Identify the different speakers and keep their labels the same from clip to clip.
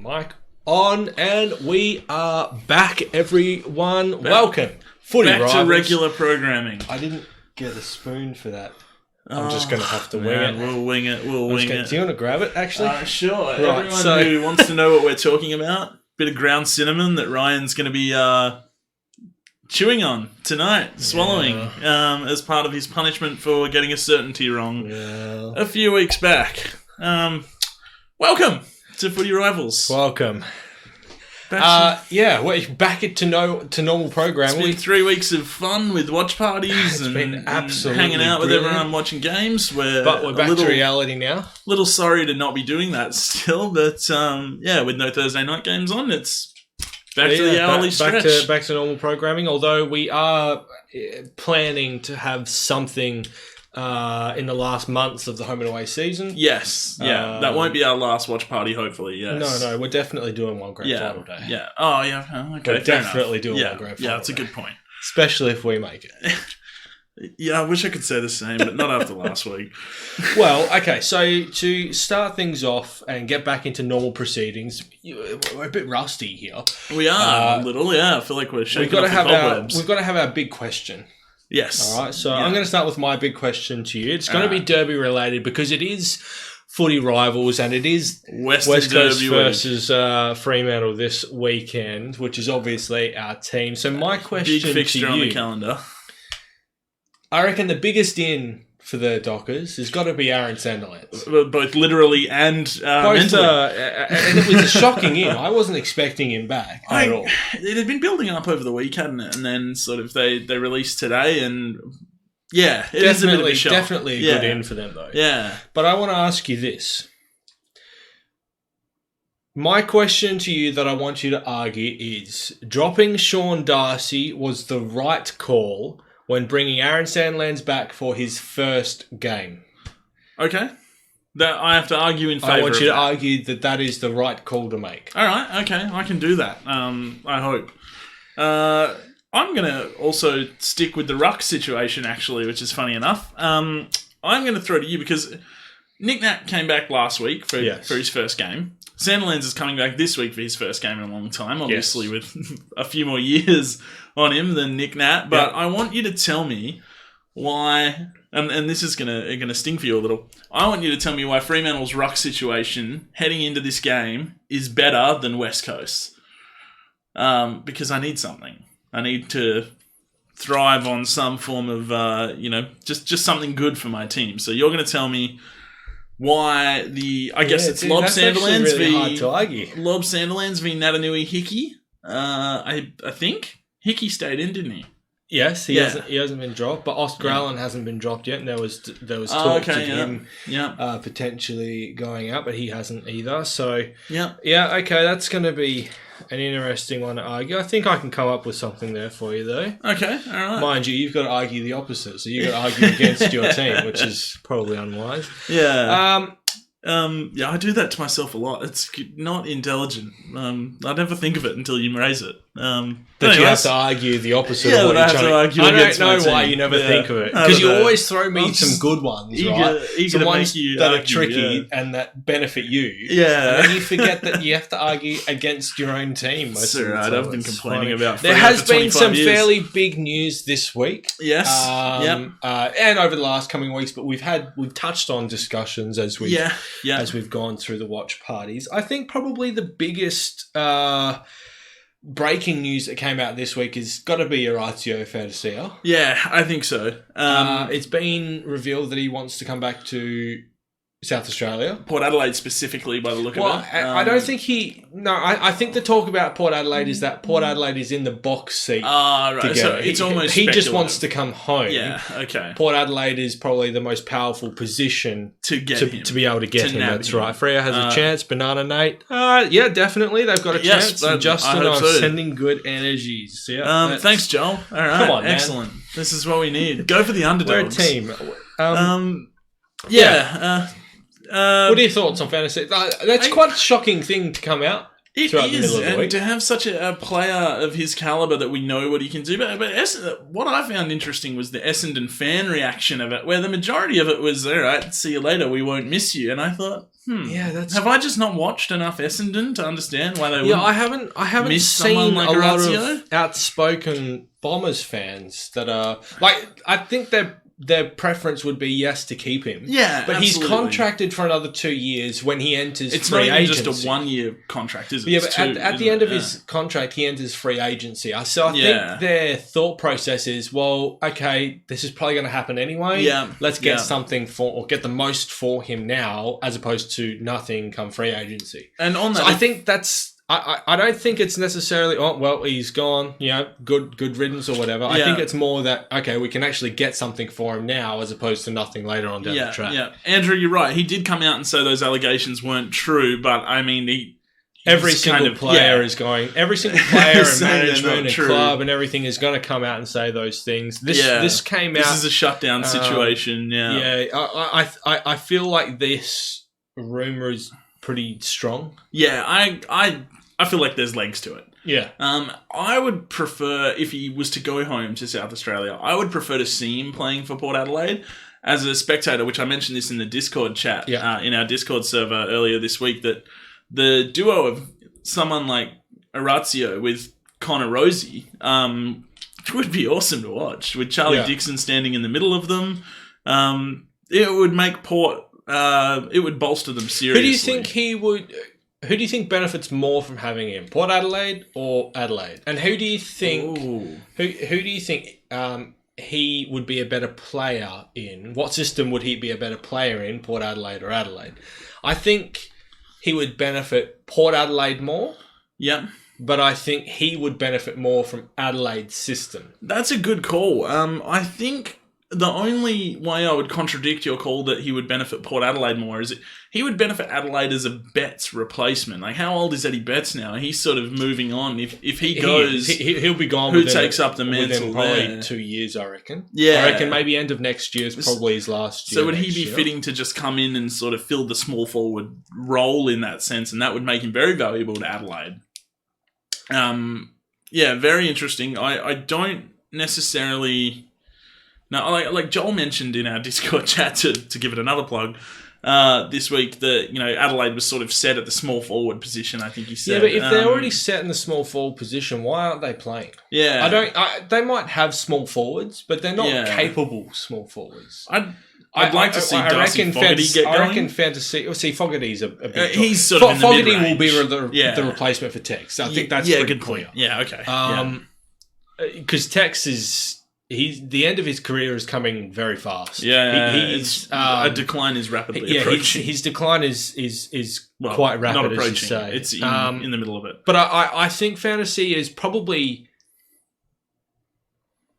Speaker 1: Mic on, and we are back, everyone. Welcome. Footy
Speaker 2: Back
Speaker 1: Rivals.
Speaker 2: to regular programming.
Speaker 1: I didn't get a spoon for that. I'm just going to have to wing it.
Speaker 2: We'll wing it. We'll wing it.
Speaker 1: Do you want to grab it, actually?
Speaker 2: Sure.
Speaker 1: Right,
Speaker 2: Everyone who wants to know what we're talking about, bit of ground cinnamon that Ryan's going to be chewing on tonight, swallowing, as part of his punishment for getting a certainty wrong a few weeks back. Welcome to Footy Rivals.
Speaker 1: Welcome. We're back to normal programming.
Speaker 2: It's been 3 weeks of fun with watch parties and hanging out with everyone watching games.
Speaker 1: But we're back to reality now.
Speaker 2: Little sorry to not be doing that still, but with no Thursday night games on, it's back to the hourly stretch.
Speaker 1: Back to normal programming, although we are planning to have something in the last months of the home and away season.
Speaker 2: Yes, that won't be our last watch party, hopefully, yes.
Speaker 1: No, we're definitely doing one grand final day.
Speaker 2: Yeah, oh yeah, okay,
Speaker 1: we're definitely doing one grand final
Speaker 2: day. Yeah, that's a good point.
Speaker 1: Especially if we make it.
Speaker 2: Yeah, I wish I could say the same, but not after last week.
Speaker 1: Well, okay, so to start things off and get back into normal proceedings, we're a bit rusty here.
Speaker 2: We are, a little, yeah. I feel like we're shaking off the cobwebs.
Speaker 1: We've got to have our big question.
Speaker 2: Yes.
Speaker 1: All right, so I'm going to start with my big question to you. It's going to be Derby related because it is Footy Rivals and it is West Coast versus Fremantle this weekend, which is obviously our team. So my question to you...
Speaker 2: Big fixture on the calendar.
Speaker 1: I reckon the biggest in for the Dockers has got to be Aaron Sandilands.
Speaker 2: Both literally and mentally.
Speaker 1: And it was a shocking in. I wasn't expecting him back at all.
Speaker 2: It had been building up over the week, hadn't it? And then sort of they released today and it is a bit of a shock.
Speaker 1: Definitely a good in for them though.
Speaker 2: Yeah.
Speaker 1: But I want to ask you this. My question to you that I want you to argue is, dropping Sean Darcy was the right call when bringing Aaron Sandilands back for his first game? Okay.
Speaker 2: That I have to argue in favour of
Speaker 1: I want you to argue that is the right call to make.
Speaker 2: All right, okay. I can do that, I hope. I'm going to also stick with the ruck situation, actually, which is funny enough. I'm going to throw it to you because Nick Nat came back last week for his first game. Sandilands is coming back this week for his first game in a long time, obviously with a few more years on him than Nick Nat. But I want you to tell me why, and this is gonna sting for you a little. I want you to tell me why Fremantle's ruck situation heading into this game is better than West Coast. Because I need something. I need to thrive on some form of, just something good for my team. So you're going to tell me why I guess it's Lob Sandilands
Speaker 1: really hard to argue.
Speaker 2: Lob Sandilands v Natanui Hickey. I think Hickey stayed in, didn't he?
Speaker 1: Yes, he hasn't been dropped, but Ostgrallen hasn't been dropped yet. And there was talk of him potentially going out, but he hasn't either. So okay, that's going to be an interesting one to argue. I think I can come up with something there for you, though.
Speaker 2: Okay, all right.
Speaker 1: Mind you, you've got to argue the opposite, so you've got to argue against your team, which is probably unwise.
Speaker 2: Yeah. I do that to myself a lot. It's not intelligent. I never think of it until you raise it.
Speaker 1: That you have to argue the opposite of what
Speaker 2: I have to argue against my team.
Speaker 1: I don't know why you never think of it. Because you always throw me some good ones, right? Some ones that are tricky and that benefit you.
Speaker 2: Yeah.
Speaker 1: And then you forget that you have to argue against your own team.
Speaker 2: That's right. I've been complaining about
Speaker 1: there has been some fairly big news this week.
Speaker 2: Yes.
Speaker 1: And over the last coming weeks, but we've touched on discussions as we've gone through the watch parties. I think probably the biggest breaking news that came out this week has got to be Orazio Fedosea.
Speaker 2: Yeah, I think so.
Speaker 1: It's been revealed that he wants to come back to South Australia.
Speaker 2: Port Adelaide specifically, by the look of it.
Speaker 1: I don't think I think the talk about Port Adelaide is that Port Adelaide is in the box seat.
Speaker 2: Right. So it's almost
Speaker 1: he just wants to come home.
Speaker 2: Yeah, okay.
Speaker 1: Port Adelaide is probably the most powerful position to be able to get him. That's right. Freo has a chance. Banana Nate. Definitely. They've got a chance. And Justin, I'm sending good energies. Yeah.
Speaker 2: Thanks, Joel. All right. Come on, excellent. Man. This is what we need. Go for the underdogs.
Speaker 1: We're a team.
Speaker 2: What
Speaker 1: are your thoughts on fantasy? That's quite a shocking thing to come out. throughout the middle of the week.
Speaker 2: And to have such a player of his calibre that we know what he can do. But what I found interesting was the Essendon fan reaction of it, where the majority of it was, all right, see you later, we won't miss you. And I thought, have I just not watched enough Essendon to understand why they wouldn't
Speaker 1: I haven't seen like a lot of outspoken Bombers fans that are... Like, I think their preference would be yes to keep him.
Speaker 2: Yeah,
Speaker 1: but
Speaker 2: absolutely.
Speaker 1: He's contracted for another 2 years when he enters
Speaker 2: it's
Speaker 1: free agency.
Speaker 2: It's not even just a 1-year contract, is it?
Speaker 1: Yeah, but at the end of his contract, he enters free agency. So I think their thought process is, well, okay, this is probably going to happen anyway.
Speaker 2: Yeah,
Speaker 1: let's get something or get the most for him now, as opposed to nothing come free agency.
Speaker 2: And on that,
Speaker 1: I think that's. I don't think it's necessarily, he's gone, good riddance or whatever. I think it's more that, okay, we can actually get something for him now as opposed to nothing later on down the track.
Speaker 2: Yeah, Andrew, you're right. He did come out and say those allegations weren't true, but I mean,
Speaker 1: every single player and management and club and everything is going to come out and say those things. This came out.
Speaker 2: This is a shutdown situation,
Speaker 1: I feel like this rumour is pretty strong.
Speaker 2: Yeah, I feel like there's legs to it.
Speaker 1: Yeah.
Speaker 2: I would prefer, if he was to go home to South Australia, I would prefer to see him playing for Port Adelaide. As a spectator, which I mentioned this in the Discord chat, in our Discord server earlier this week, that the duo of someone like Orazio with Connor Rosie would be awesome to watch. With Charlie Dixon standing in the middle of them, it would make Port... it would bolster them seriously.
Speaker 1: Who do you think benefits more from having him, Port Adelaide or Adelaide? And who do you think? Who do you think he would be a better player in? What system would he be a better player in, Port Adelaide or Adelaide? I think he would benefit Port Adelaide more.
Speaker 2: Yeah.
Speaker 1: But I think he would benefit more from Adelaide's system.
Speaker 2: That's a good call. I think the only way I would contradict your call that he would benefit Port Adelaide more is he would benefit Adelaide as a Betts replacement. Like, how old is Eddie Betts now? He's sort of moving on. If he goes...
Speaker 1: He'll be gone
Speaker 2: who takes up the mantle
Speaker 1: probably
Speaker 2: there?
Speaker 1: 2 years, I reckon.
Speaker 2: Yeah.
Speaker 1: I reckon maybe end of next year is probably his last year.
Speaker 2: So would he be fitting to just come in and sort of fill the small forward role in that sense? And that would make him very valuable to Adelaide. Very interesting. I don't necessarily... No, like Joel mentioned in our Discord chat, to give it another plug, this week, that Adelaide was sort of set at the small forward position. I think he said.
Speaker 1: Yeah, but if they're already set in the small forward position, why aren't they playing?
Speaker 2: Yeah,
Speaker 1: they might have small forwards, but they're not capable small forwards.
Speaker 2: I'd like to see Darcy Fogarty get going.
Speaker 1: I reckon Fantasy... See, Fogarty's a big...
Speaker 2: he's sort of in the
Speaker 1: Fogarty
Speaker 2: mid-range.
Speaker 1: will be the replacement for Tex. I think that's pretty clear.
Speaker 2: Point. Yeah, okay.
Speaker 1: Because Tex is... the end of his career is coming very fast.
Speaker 2: Yeah,
Speaker 1: a
Speaker 2: decline is rapidly approaching.
Speaker 1: His decline is quite rapid,
Speaker 2: not approaching.
Speaker 1: As you say.
Speaker 2: It's in the middle of it.
Speaker 1: But I think Fantasy is probably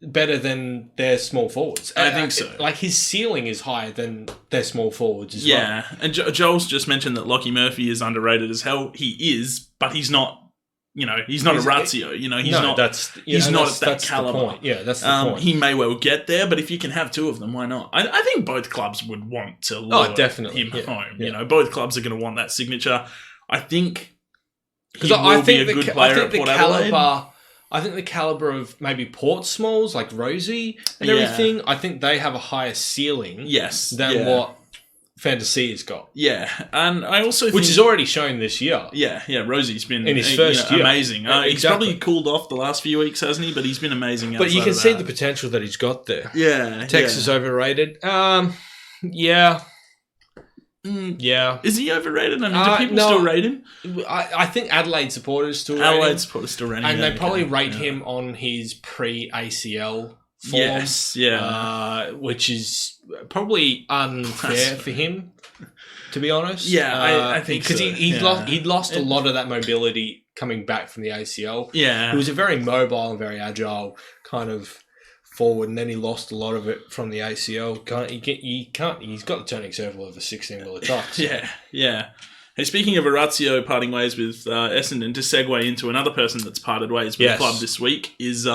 Speaker 1: better than their small forwards.
Speaker 2: I think so.
Speaker 1: Like, his ceiling is higher than their small forwards as well.
Speaker 2: Yeah, and Joel's just mentioned that Lockie Murphy is underrated as hell. He is, but he's not... he's not a Orazio. He's not at that caliber.
Speaker 1: Yeah, that's the point.
Speaker 2: He may well get there, but if you can have two of them, why not? I think both clubs would want to lure him home.
Speaker 1: Yeah.
Speaker 2: Both clubs are going to want that signature. I think he will be a good player at Port Adelaide.
Speaker 1: I think the caliber of maybe Port Smalls, like Rosie and everything, I think they have a higher ceiling than what Fantasy has got.
Speaker 2: Yeah, and I also think...
Speaker 1: Which is already shown this year.
Speaker 2: Yeah, Rosie's been...
Speaker 1: In his first year.
Speaker 2: Amazing. He's probably cooled off the last few weeks, hasn't he? But he's been amazing.
Speaker 1: But you can see the potential that he's got there.
Speaker 2: Yeah.
Speaker 1: Tex is overrated. Yeah. Yeah.
Speaker 2: Is he overrated? I mean, do people still rate him?
Speaker 1: I think Adelaide supporters still rate him.
Speaker 2: Adelaide supporters still rate him.
Speaker 1: And they probably rate him on his pre-ACL form.
Speaker 2: Yes, yeah.
Speaker 1: Which is probably unfair for him, to be honest.
Speaker 2: Yeah, I think so.
Speaker 1: Because he'd lost a lot of that mobility coming back from the ACL.
Speaker 2: Yeah.
Speaker 1: He was a very mobile and very agile kind of forward, and then he lost a lot of it from the ACL. He's got the turning circle of a 16-wheeler truck. So.
Speaker 2: Yeah. Hey, speaking of Orazio parting ways with Essendon, to segue into another person that's parted ways with the club this week is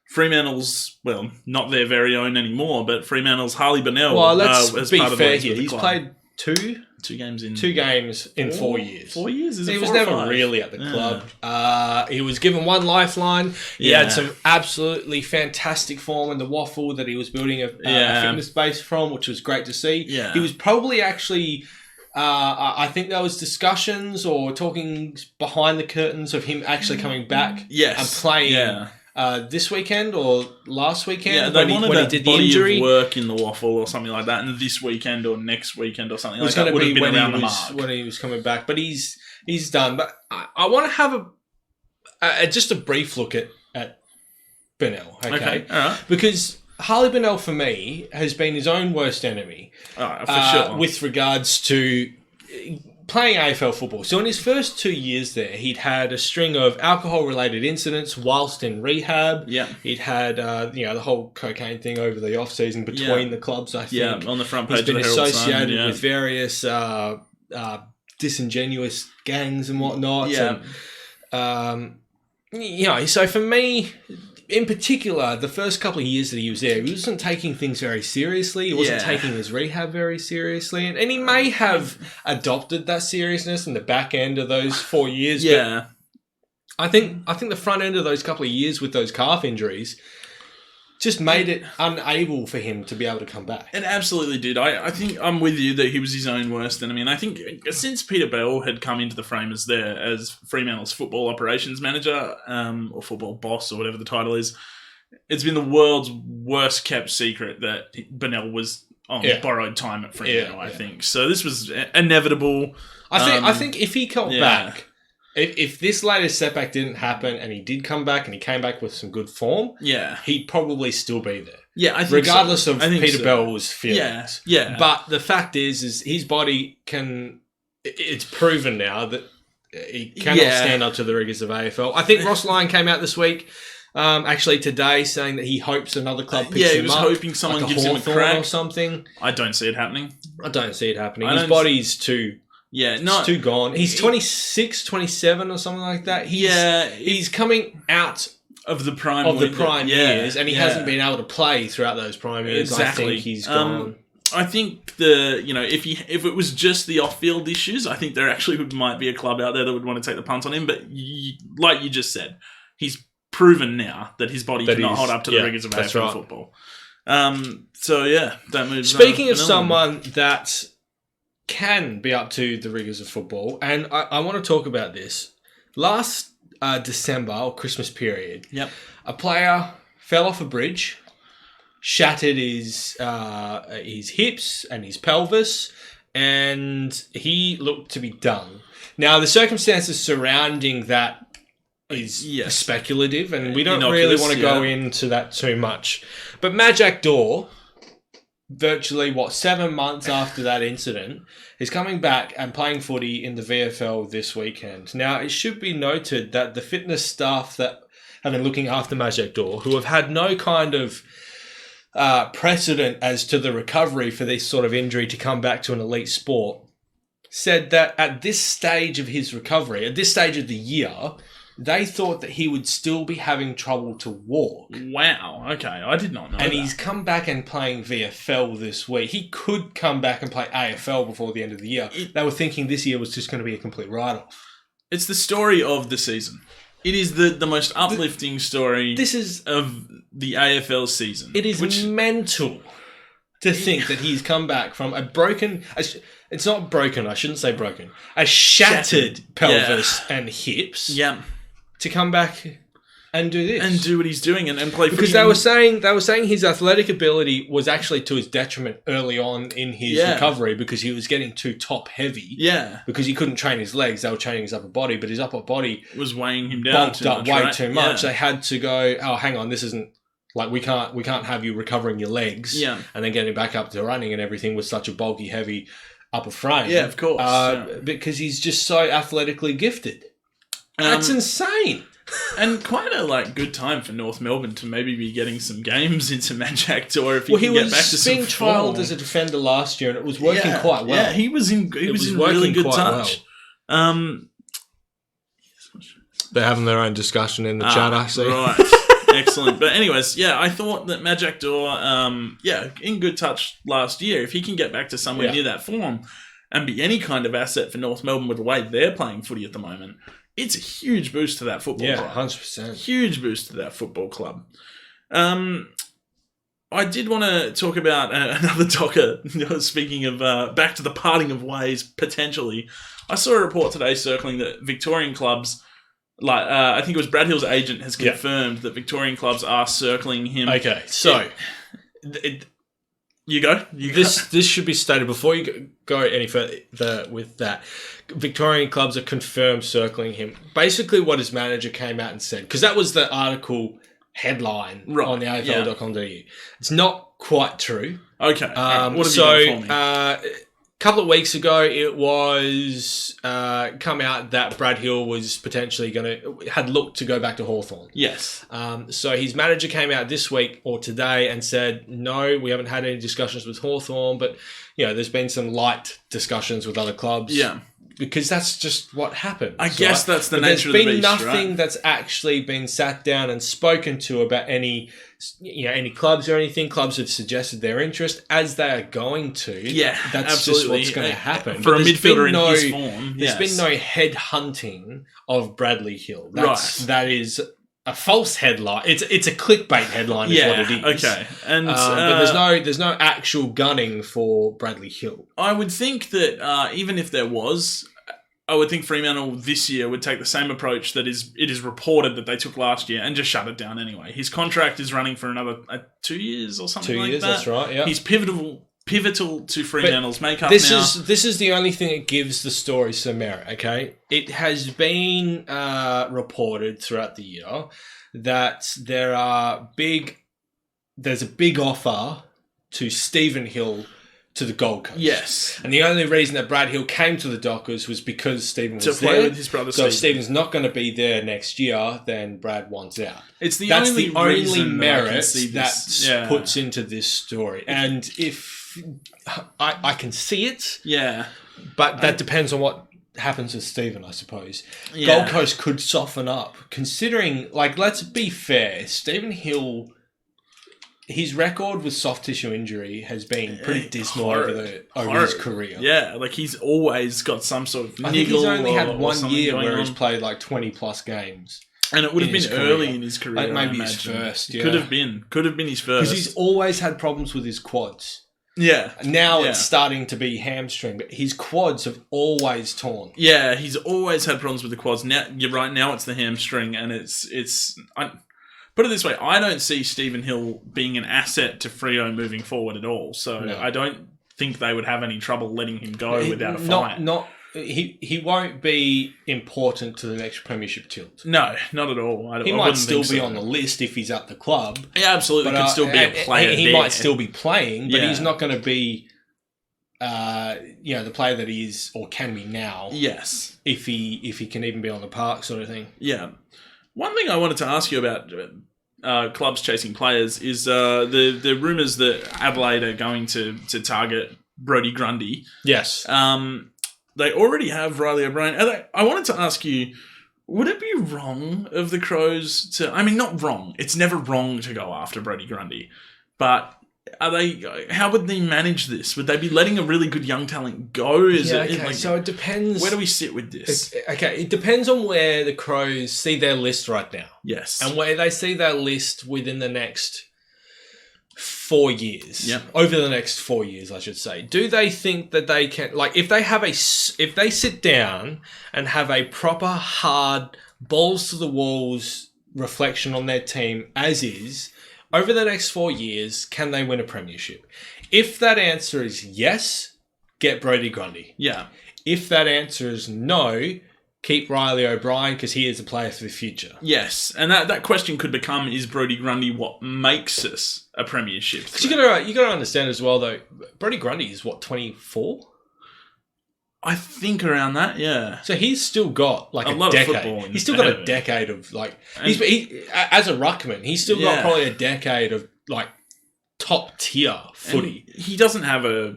Speaker 2: Fremantle's, well, not their very own anymore, but Fremantle's Harley Bennell.
Speaker 1: Well, let's be fair here. He's played two
Speaker 2: games in
Speaker 1: 4 years.
Speaker 2: 4 years?
Speaker 1: He was never really at the club. He was given one lifeline. He had some absolutely fantastic form in the waffle that he was building a fitness base from, which was great to see.
Speaker 2: Yeah.
Speaker 1: He was probably actually... I think there was discussions or talking behind the curtains of him actually coming back and playing this weekend or last weekend
Speaker 2: when he did the
Speaker 1: injury.
Speaker 2: Work in the waffle or something like that, and this weekend or next weekend or something like that
Speaker 1: would have been
Speaker 2: around the mark
Speaker 1: when he was coming back. But he's done. But I want to have just a brief look at Bennell, okay?
Speaker 2: All right.
Speaker 1: Because Harley Bennell, for me, has been his own worst enemy
Speaker 2: for sure.
Speaker 1: with regards to playing AFL football. So in his first 2 years there, he'd had a string of alcohol-related incidents whilst in rehab.
Speaker 2: Yeah.
Speaker 1: He'd had the whole cocaine thing over the off-season between the clubs, I think.
Speaker 2: Yeah, on the front page
Speaker 1: He's been
Speaker 2: of the Herald
Speaker 1: associated
Speaker 2: Sun,
Speaker 1: with various disingenuous gangs and whatnot.
Speaker 2: Yeah.
Speaker 1: And, so for me... In particular, the first couple of years that he was there, he wasn't taking things very seriously. He wasn't taking his rehab very seriously. And he may have adopted that seriousness in the back end of those 4 years.
Speaker 2: Yeah.
Speaker 1: But I think the front end of those couple of years with those calf injuries just made it unable for him to be able to come back.
Speaker 2: It absolutely did. I think I'm with you that he was his own worst enemy. And I think since Peter Bell had come into the frame as Fremantle's football operations manager, or football boss, or whatever the title is, it's been the world's worst kept secret that Bennell was on borrowed time at Fremantle, I think. So this was inevitable.
Speaker 1: I think if he came back... If this latest setback didn't happen and he did come back and he came back with some good form, he'd probably still be there.
Speaker 2: Yeah, I think
Speaker 1: regardless
Speaker 2: so.
Speaker 1: of Peter Bell's feelings.
Speaker 2: Yeah.
Speaker 1: But the fact is his body can... It's proven now that he cannot stand up to the rigours of AFL. I think Ross Lyon came out this week, actually today, saying that he hopes another club picks him up.
Speaker 2: Yeah, he was hoping someone gives him a crack
Speaker 1: or something.
Speaker 2: I don't see it happening.
Speaker 1: His body's too... Yeah, it's too gone. He's 26, 27 or something like that. He's coming out
Speaker 2: of the prime
Speaker 1: years, and he hasn't been able to play throughout those prime years.
Speaker 2: Exactly.
Speaker 1: I think he's gone.
Speaker 2: I think if it was just the off-field issues, I think there actually might be a club out there that would want to take the punt on him. But like you just said, he's proven now that his body cannot hold up to the rigours of AFL football. That moves.
Speaker 1: Speaking of someone that can be up to the rigours of football, and I want to talk about this. Last December or Christmas period, a player fell off a bridge, shattered his hips and his pelvis, and he looked to be done. Now, the circumstances surrounding that is speculative, and we don't really want to go into that too much. But Majak Daw, virtually 7 months after that incident, is coming back and playing footy in the VFL this weekend. Now, it should be noted that the fitness staff that have been looking after Majak Daw, who have had no kind of precedent as to the recovery for this sort of injury to come back to an elite sport, said that at this stage of his recovery, at this stage of the year, they thought that he would still be having trouble to walk.
Speaker 2: Wow. Okay. I did not know
Speaker 1: and
Speaker 2: that.
Speaker 1: He's come back and playing VFL this week. He could come back and play AFL before the end of the year. They were thinking this year was just going to be a complete write-off.
Speaker 2: It's the story of the season. It is the most uplifting story of the AFL season.
Speaker 1: It is mental to think that he's come back from a broken... It's not broken, I shouldn't say broken. A shattered pelvis and hips.
Speaker 2: Yeah.
Speaker 1: To come back and do this.
Speaker 2: And do what he's doing and play footy.
Speaker 1: Because they were saying his athletic ability was actually to his detriment early on in his recovery because he was getting too top heavy.
Speaker 2: Yeah.
Speaker 1: Because he couldn't train his legs, they were training his upper body, but his upper body
Speaker 2: was weighing him down
Speaker 1: bulked up way too much. They had to go, oh, hang on, this isn't like we can't have you recovering your legs and then getting back up to running and everything with such a bulky, heavy upper frame.
Speaker 2: Yeah, of course.
Speaker 1: Because he's just so athletically gifted. That's insane.
Speaker 2: And quite a good time for North Melbourne to maybe be getting some games into Majak Daw if he can get back to some
Speaker 1: being trialled as a defender last year and it was working quite well.
Speaker 2: Yeah, he was in really good touch.
Speaker 1: Well. They're having their own discussion in the chat, I see.
Speaker 2: Right. Excellent. But anyways, yeah, I thought that Majak Dor, in good touch last year. If he can get back to somewhere near that form and be any kind of asset for North Melbourne with the way they're playing footy at the moment, it's a huge boost to that football club.
Speaker 1: Yeah, 100%.
Speaker 2: Huge boost to that football club. I did want to talk about another docker. Speaking of back to the parting of ways, potentially. I saw a report today circling that Victorian clubs, I think it was Brad Hill's agent, has confirmed that Victorian clubs are circling him.
Speaker 1: Okay, so
Speaker 2: you go.
Speaker 1: This should be stated before you go any further with that. Victorian clubs are confirmed circling him. Basically, what his manager came out and said, because that was the article headline on the AFL.com.au. It's not quite true.
Speaker 2: Okay. What have you done for me?
Speaker 1: A couple of weeks ago, it was come out that Brad Hill was potentially had looked to go back to Hawthorn.
Speaker 2: Yes.
Speaker 1: So his manager came out this week or today and said, no, we haven't had any discussions with Hawthorn, but there's been some light discussions with other clubs.
Speaker 2: Yeah.
Speaker 1: Because that's just what happens.
Speaker 2: I guess that's the nature of the beast,
Speaker 1: there's been nothing that's actually been sat down and spoken to about any clubs or anything. Clubs have suggested their interest as they are going to.
Speaker 2: Yeah,
Speaker 1: that's
Speaker 2: absolutely.
Speaker 1: just what's going to happen.
Speaker 2: For a midfielder in his form.
Speaker 1: There's been no head hunting of Bradley Hill. That is a false headline. It's a clickbait headline is what it is.
Speaker 2: Okay. And
Speaker 1: but there's no actual gunning for Bradley Hill.
Speaker 2: I would think that even if there was, I would think Fremantle this year would take the same approach that it is reported that they took last year and just shut it down anyway. His contract is running for another 2 years or something like that. 2 years,
Speaker 1: that's right, yeah.
Speaker 2: He's pivotal to Fremantle's makeup
Speaker 1: this
Speaker 2: now.
Speaker 1: This is the only thing that gives the story some merit, okay? It has been reported throughout the year that there's a big offer to Stephen Hill to the Gold Coast.
Speaker 2: Yes.
Speaker 1: And the only reason that Brad Hill came to the Dockers was because Stephen was there. To
Speaker 2: play with his brother Stephen.
Speaker 1: So if Stephen's not going to be there next year, then Brad wants out.
Speaker 2: That's the
Speaker 1: only
Speaker 2: merit
Speaker 1: that puts into this story. And if I can see it.
Speaker 2: Yeah.
Speaker 1: But that depends on what happens with Stephen, I suppose.
Speaker 2: Yeah.
Speaker 1: Gold Coast could soften up, considering, let's be fair, Stephen Hill, his record with soft tissue injury has been pretty dismal over his career.
Speaker 2: Yeah, he's always got some sort of niggle.
Speaker 1: I think he's only had 1 year where he's played 20 plus games.
Speaker 2: And it would have been early in his career.
Speaker 1: Maybe his first,
Speaker 2: Could have been his first.
Speaker 1: Because he's always had problems with his quads.
Speaker 2: Yeah.
Speaker 1: Now it's starting to be hamstring, but his quads have always torn.
Speaker 2: Yeah, he's always had problems with the quads. Now you're right. Now it's the hamstring, and put it this way: I don't see Stephen Hill being an asset to Freo moving forward at all. So I don't think they would have any trouble letting him go without a fight. He
Speaker 1: won't be important to the next premiership tilt.
Speaker 2: No, not at all.
Speaker 1: He might still be on the list if he's at the club.
Speaker 2: Yeah, absolutely. Could still be a player.
Speaker 1: He might still be playing, but he's not going to be, the player that he is or can be now.
Speaker 2: Yes,
Speaker 1: if he can even be on the park, sort of thing.
Speaker 2: Yeah. One thing I wanted to ask you about clubs chasing players is the rumours that Adelaide are going to target Brodie Grundy.
Speaker 1: Yes.
Speaker 2: They already have Riley O'Brien. I wanted to ask you, would it be wrong of the Crows to... I mean, not wrong. It's never wrong to go after Brodie Grundy. But how would they manage this? Would they be letting a really good young talent go?
Speaker 1: So it depends...
Speaker 2: Where do we sit with this?
Speaker 1: It depends on where the Crows see their list right now.
Speaker 2: Yes.
Speaker 1: And where they see their list within the next 4 years.
Speaker 2: Yep.
Speaker 1: Over the next 4 years, I should say. Do they think that they can... if they sit down and have a proper, hard, balls to the walls reflection on their team as is, over the next 4 years, can they win a premiership? If that answer is yes, get Brodie Grundy.
Speaker 2: Yeah.
Speaker 1: If that answer is no, keep Riley O'Brien because he is a player for the future.
Speaker 2: Yes, and that question could become: is Brodie Grundy what makes us a premiership?
Speaker 1: Because you got to understand as well, though. Brodie Grundy is 24.
Speaker 2: I think around that, yeah.
Speaker 1: So he's still got a lot decade. Of football. He's still got a decade of he as a ruckman. He's still got probably a decade of top tier footy.
Speaker 2: And he doesn't have a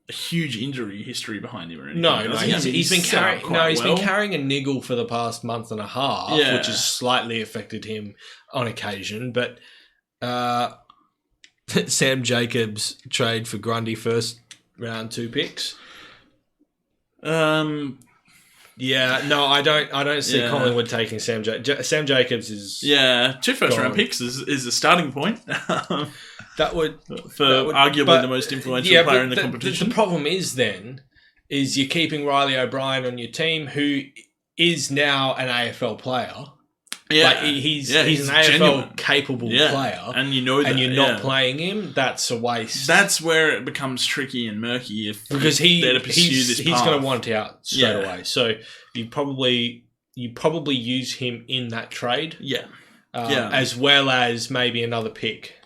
Speaker 2: a huge injury history behind him or anything.
Speaker 1: No, he's been carrying a niggle for the past month and a half, which has slightly affected him on occasion. But Sam Jacobs trade for Grundy first round 2 picks. Yeah, no, I don't see Collingwood taking Sam Jacobs. Sam Jacobs is
Speaker 2: 2 first round picks is a starting point.
Speaker 1: That would
Speaker 2: arguably the most influential player in the competition.
Speaker 1: The problem is you're keeping Riley O'Brien on your team, who is now an AFL player. Yeah, like he's an AFL capable player,
Speaker 2: and you know that,
Speaker 1: and you're not playing him. That's a waste.
Speaker 2: That's where it becomes tricky and murky because he's
Speaker 1: going to want out straight away. So you probably use him in that trade, as well as maybe another pick.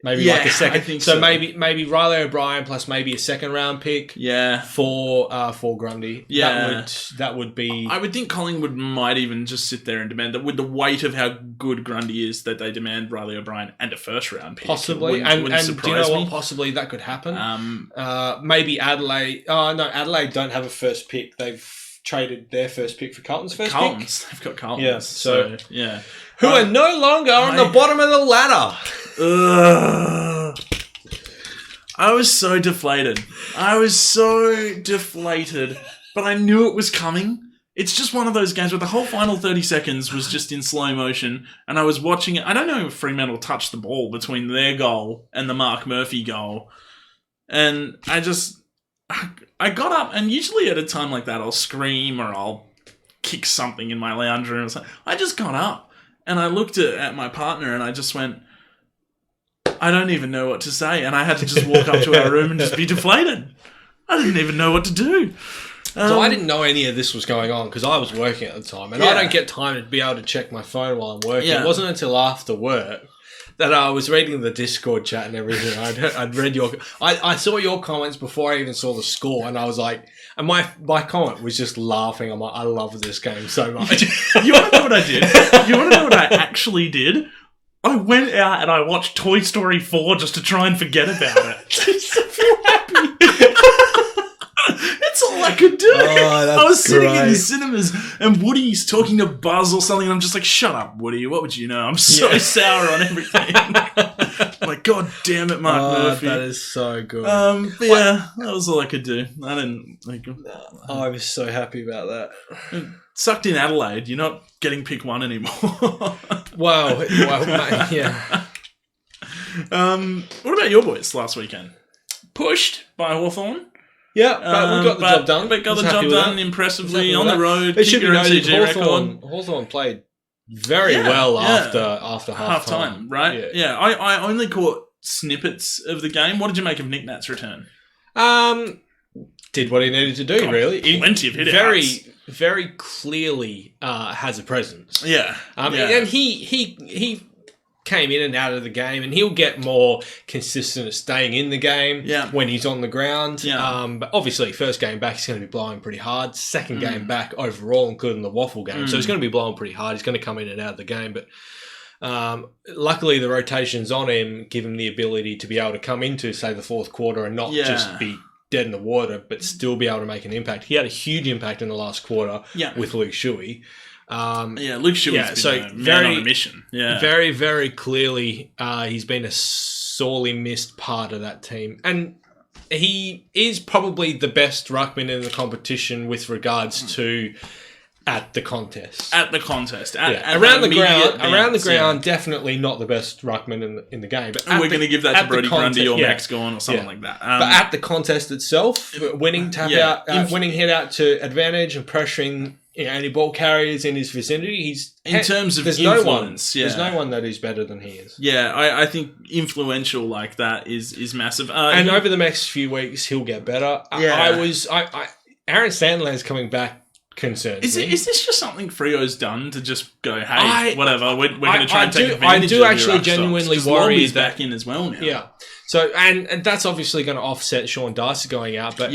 Speaker 1: Maybe like a second. I think so. Maybe Riley O'Brien plus maybe a second round pick.
Speaker 2: Yeah.
Speaker 1: For Grundy. Yeah. That would be.
Speaker 2: I would think Collingwood might even just sit there and demand that with the weight of how good Grundy is, that they demand Riley O'Brien and a first round pick.
Speaker 1: Possibly. And do you know what? Possibly that could happen. Maybe Adelaide. Oh no, Adelaide don't have a first pick. They've traded their first pick for Carlton's first pick.
Speaker 2: They've got Carlton's.
Speaker 1: Yeah. So
Speaker 2: yeah.
Speaker 1: Who are no longer on the bottom of the ladder.
Speaker 2: I was so deflated. But I knew it was coming. It's just one of those games where the whole final 30 seconds was just in slow motion, and I was watching it. I don't know if Fremantle touched the ball between their goal and the Mark Murphy goal. And I got up, and usually at a time like that, I'll scream or I'll kick something in my lounge room or something. I just got up. And I looked at my partner and I just went, I don't even know what to say. And I had to just walk up to our room and just be deflated. I didn't even know what to do.
Speaker 1: So I didn't know any of this was going on because I was working at the time. And I don't get time to be able to check my phone while I'm working. It wasn't until after work that I was reading the Discord chat and everything. I'd read I saw your comments before I even saw the score, and I was like, and my comment was just laughing. I'm like, I love this game so much.
Speaker 2: You want to know what I did? You want to know what I actually did? I went out and I watched Toy Story 4 just to try and forget about it.
Speaker 1: Just to feel happy.
Speaker 2: That's all I could do. I was sitting in the cinemas and Woody's talking to Buzz or something, and I'm just like, shut up, Woody. What would you know? I'm so sour on everything. I'm like, God damn it, Mark Murphy.
Speaker 1: That is so good.
Speaker 2: But that was all I could do. I didn't like.
Speaker 1: I was so happy about that.
Speaker 2: Sucked in Adelaide. You're not getting pick 1 anymore.
Speaker 1: Well, mate, yeah.
Speaker 2: What about your boys last weekend? Pushed by Hawthorn.
Speaker 1: Yeah, but we got the job done.
Speaker 2: We got the job done impressively on the road.
Speaker 1: It should be noted Hawthorn played very well after half time,
Speaker 2: right? Yeah. I only caught snippets of the game. What did you make of Nick Nat's return?
Speaker 1: Did what he needed to do, really.
Speaker 2: Plenty of hit-outs.
Speaker 1: Very clearly has a presence.
Speaker 2: Yeah.
Speaker 1: And he came in and out of the game, and he'll get more consistent at staying in the game when he's on the ground. Yeah. But obviously, first game back, he's going to be blowing pretty hard. Second game back overall, including the waffle game. So he's going to be blowing pretty hard. He's going to come in and out of the game. But luckily, the rotations on him give him the ability to be able to come into, say, the fourth quarter and not just be dead in the water, but still be able to make an impact. He had a huge impact in the last quarter with Luke Shuey.
Speaker 2: Luke Shuey's been man on a mission. Yeah.
Speaker 1: Very, very clearly, he's been a sorely missed part of that team. And he is probably the best ruckman in the competition with regards to at the contest.
Speaker 2: Around
Speaker 1: the ground, definitely not the best ruckman in the game. But
Speaker 2: we're going to give that to Brody Grundy or Max Gawn or something like that.
Speaker 1: But at the contest itself, winning winning hit out to advantage and pressuring any ball carriers in his vicinity, he's
Speaker 2: in terms of influence.
Speaker 1: There's no one that is better than he is.
Speaker 2: Yeah, I think influential like that is massive.
Speaker 1: And over the next few weeks, he'll get better. Aaron Sandler's coming back. Concerns me.
Speaker 2: Is this just something Freo's done to just go, hey, whatever, we're going to try and take advantage
Speaker 1: I do actually genuinely worry
Speaker 2: he's back in as well now.
Speaker 1: Yeah. So, and that's obviously going to offset Sean Dyson going out, but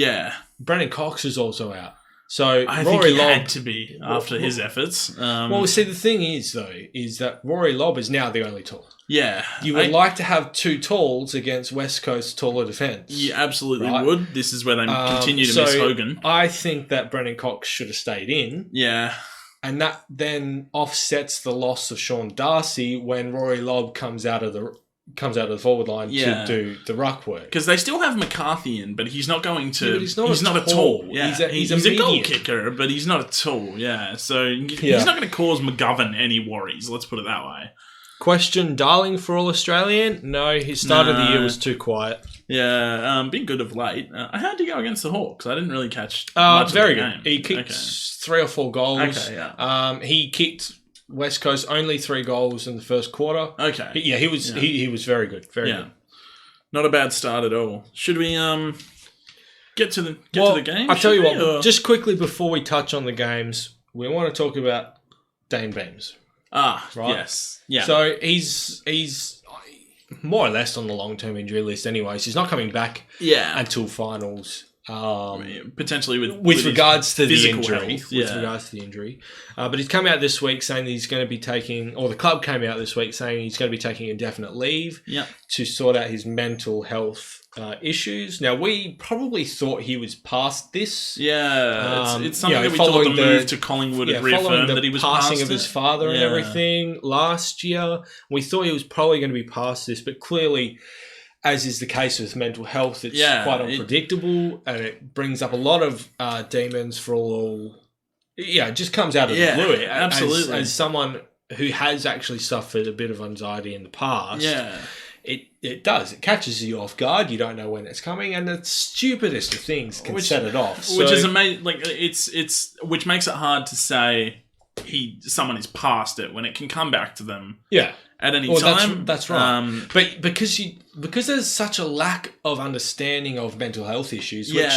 Speaker 1: Brennan Cox is also out. So
Speaker 2: I think he had to be after his efforts.
Speaker 1: Well, see, the thing is, though, is that Rory Lobb is now the only tall.
Speaker 2: Yeah.
Speaker 1: You would like to have two talls against West Coast's taller defence.
Speaker 2: You absolutely would. This is where they continue to miss Hogan.
Speaker 1: I think that Brennan Cox should have stayed in.
Speaker 2: Yeah.
Speaker 1: And that then offsets the loss of Sean Darcy when Rory Lobb comes out of the forward line to do the ruck work.
Speaker 2: Because they still have McCarthy in, but he's not going to...
Speaker 1: but he's not a tall.
Speaker 2: Yeah. He's a goal kicker, but he's not a tall. Yeah. So he's not going to cause McGovern any worries. Let's put it that way.
Speaker 1: Question, Darling for All-Australian? No, his start of the year was too quiet.
Speaker 2: Yeah, been good of late. How'd he go against the Hawks? I didn't really catch much
Speaker 1: very
Speaker 2: of the
Speaker 1: good.
Speaker 2: game.
Speaker 1: He kicked 3 or 4 goals.
Speaker 2: Okay, yeah.
Speaker 1: He kicked West Coast only 3 goals in the first quarter.
Speaker 2: Okay.
Speaker 1: He was very good. Very good.
Speaker 2: Not a bad start at all. Should we get to the game?
Speaker 1: I'll tell you what, just quickly before we touch on the games, we want to talk about Dane Beams.
Speaker 2: Ah,
Speaker 1: right?
Speaker 2: Yes. Yeah.
Speaker 1: So he's more or less on the long-term injury list anyways. He's not coming back until finals.
Speaker 2: Potentially
Speaker 1: with regards to the injury.
Speaker 2: Health,
Speaker 1: with regards to the injury. But he's come out this week saying that he's going to be taking, or the club came out this week saying he's going to be taking indefinite leave to sort out his mental health issues. Now, we probably thought he was past this.
Speaker 2: Yeah, it's something that we thought the move to Collingwood had reaffirmed that he was past
Speaker 1: passing of his father and everything last year. We thought he was probably going to be past this, but clearly, as is the case with mental health, it's quite unpredictable and it brings up a lot of demons for all. Yeah, it just comes out of the blue.
Speaker 2: Absolutely.
Speaker 1: As someone who has actually suffered a bit of anxiety in the past, it does. It catches you off guard. You don't know when it's coming, and the stupidest of things can set it off.
Speaker 2: Which is amazing. Like which makes it hard to say someone is past it when it can come back to them.
Speaker 1: Yeah.
Speaker 2: At any time.
Speaker 1: That's right. But because there's such a lack of understanding of mental health issues, which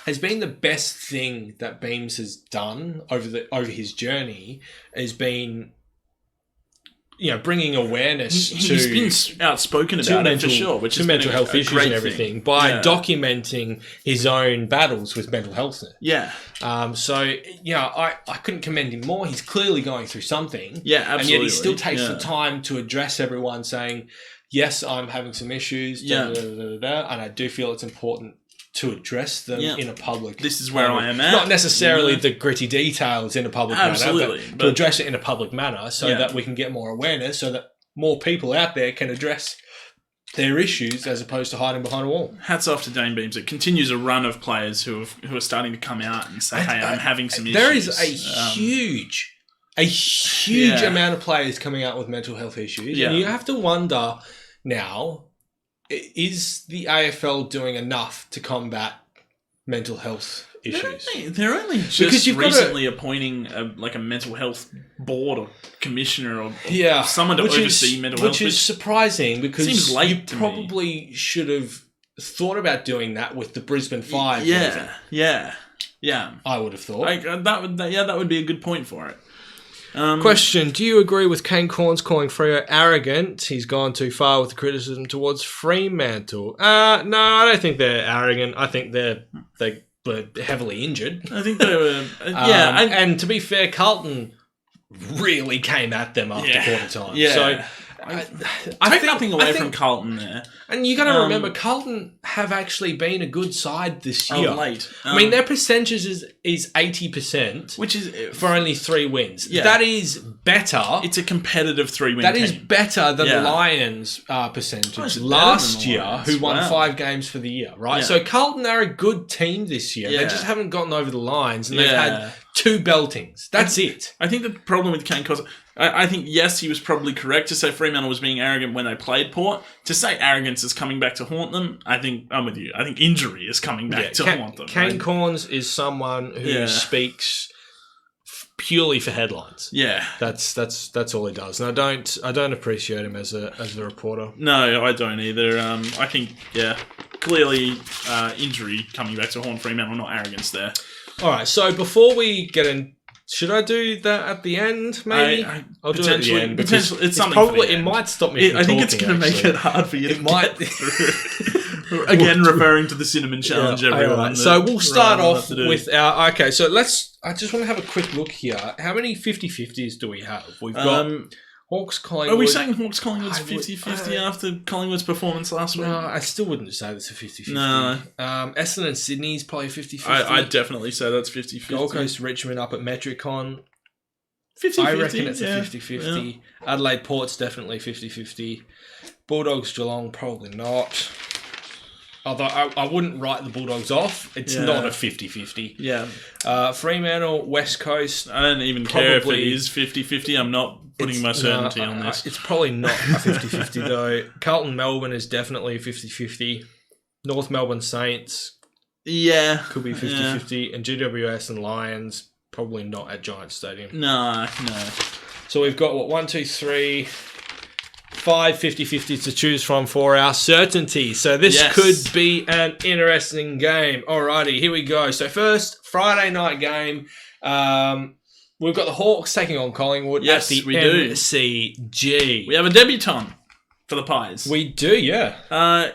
Speaker 1: has been the best thing that Beams has done over his journey, has been bringing awareness
Speaker 2: He's been outspoken about it for sure, which is
Speaker 1: mental health issues and everything by documenting his own battles with mental health.
Speaker 2: Yeah.
Speaker 1: I couldn't commend him more. He's clearly going through something.
Speaker 2: Yeah, absolutely.
Speaker 1: And yet he still takes the time to address everyone, saying, "Yes, I'm having some issues." And I do feel it's important to address them in a public.
Speaker 2: This is where I am at.
Speaker 1: Not necessarily the gritty details in a public manner, but to address it in a public manner so that we can get more awareness, so that more people out there can address their issues as opposed to hiding behind a wall.
Speaker 2: Hats off to Dane Beams. It continues a run of players who are starting to come out and say, "Hey, I'm having some issues."
Speaker 1: There is a huge amount of players coming out with mental health issues, and you have to wonder now, is the AFL doing enough to combat mental health issues?
Speaker 2: They're only just recently appointing a mental health board or commissioner or someone to oversee mental health.
Speaker 1: Which is surprising because
Speaker 2: seems late
Speaker 1: you probably should have thought about doing that with the Brisbane 5.
Speaker 2: Yeah.
Speaker 1: I would have thought.
Speaker 2: That would be a good point for it.
Speaker 1: Question, do you agree with Kane Corns calling Freo arrogant? He's gone too far with the criticism towards Fremantle. No, I don't think they're arrogant. I think they were heavily injured.
Speaker 2: I think they were...
Speaker 1: and to be fair, Carlton really came at them after quarter time.
Speaker 2: Yeah.
Speaker 1: So
Speaker 2: I take nothing away from Carlton there.
Speaker 1: And you got to remember, Carlton have actually been a good side this year.
Speaker 2: Late.
Speaker 1: I mean, their percentage is 80%,
Speaker 2: which is
Speaker 1: for only 3 wins. Yeah. That is better.
Speaker 2: It's a competitive 3-win
Speaker 1: That
Speaker 2: team.
Speaker 1: is better than the Lions' percentage last year, who won 5 games for the year, right? So Carlton are a good team this year. They just haven't gotten over the lines, and they've had 2 beltings. That's it.
Speaker 2: I think the problem with Kane Corns... I think, yes, he was probably correct to say Fremantle was being arrogant when they played Port. To say arrogance is coming back to haunt them, I think I'm with you. I think injury is coming back to haunt them.
Speaker 1: Kane Corns is someone who speaks purely for headlines.
Speaker 2: Yeah,
Speaker 1: that's all he does, and I don't appreciate him as a reporter.
Speaker 2: No, I don't either. I think clearly injury coming back to haunt Fremantle, not arrogance there.
Speaker 1: All right, so before we get in. Should I do that at the end, maybe?
Speaker 2: I'll do it at the end.
Speaker 1: Potentially, it's something probably, it might stop me from
Speaker 2: I think
Speaker 1: talking,
Speaker 2: it's going to make it hard for you to get through. Again, referring to the Cinnamon Challenge, everyone.
Speaker 1: Right. So we'll start off with our... Okay, so I just want to have a quick look here. How many 50-50s do we have? We've got Hawks Collingwood.
Speaker 2: Are we saying Hawks Collingwood's 50-50 after Collingwood's performance last week?
Speaker 1: No, I still wouldn't say that's a 50-50.
Speaker 2: No.
Speaker 1: Essendon and Sydney's probably 50-50.
Speaker 2: I'd definitely say that's 50-50.
Speaker 1: Gold Coast Richmond up at Metricon.
Speaker 2: 50-50.
Speaker 1: I reckon it's a 50-50. Yeah. Adelaide Port's definitely 50-50. Bulldogs Geelong, probably not. Although I wouldn't write the Bulldogs off. It's not a 50-50.
Speaker 2: Yeah.
Speaker 1: Fremantle, West Coast.
Speaker 2: I don't even care if it is 50-50. I'm not putting my certainty on this.
Speaker 1: It's probably not a 50-50 though. Carlton Melbourne is definitely a 50-50. North Melbourne Saints.
Speaker 2: Yeah.
Speaker 1: Could be 50-50. And GWS and Lions, probably not at Giants Stadium.
Speaker 2: No.
Speaker 1: So we've got, 1, 2, 3... 5 50-50s to choose from for our certainty. So this could be an interesting game. Alrighty, here we go. So first, Friday night game. We've got the Hawks taking on Collingwood at the MCG.
Speaker 2: We have a debutant for the Pies.
Speaker 1: We do, yeah.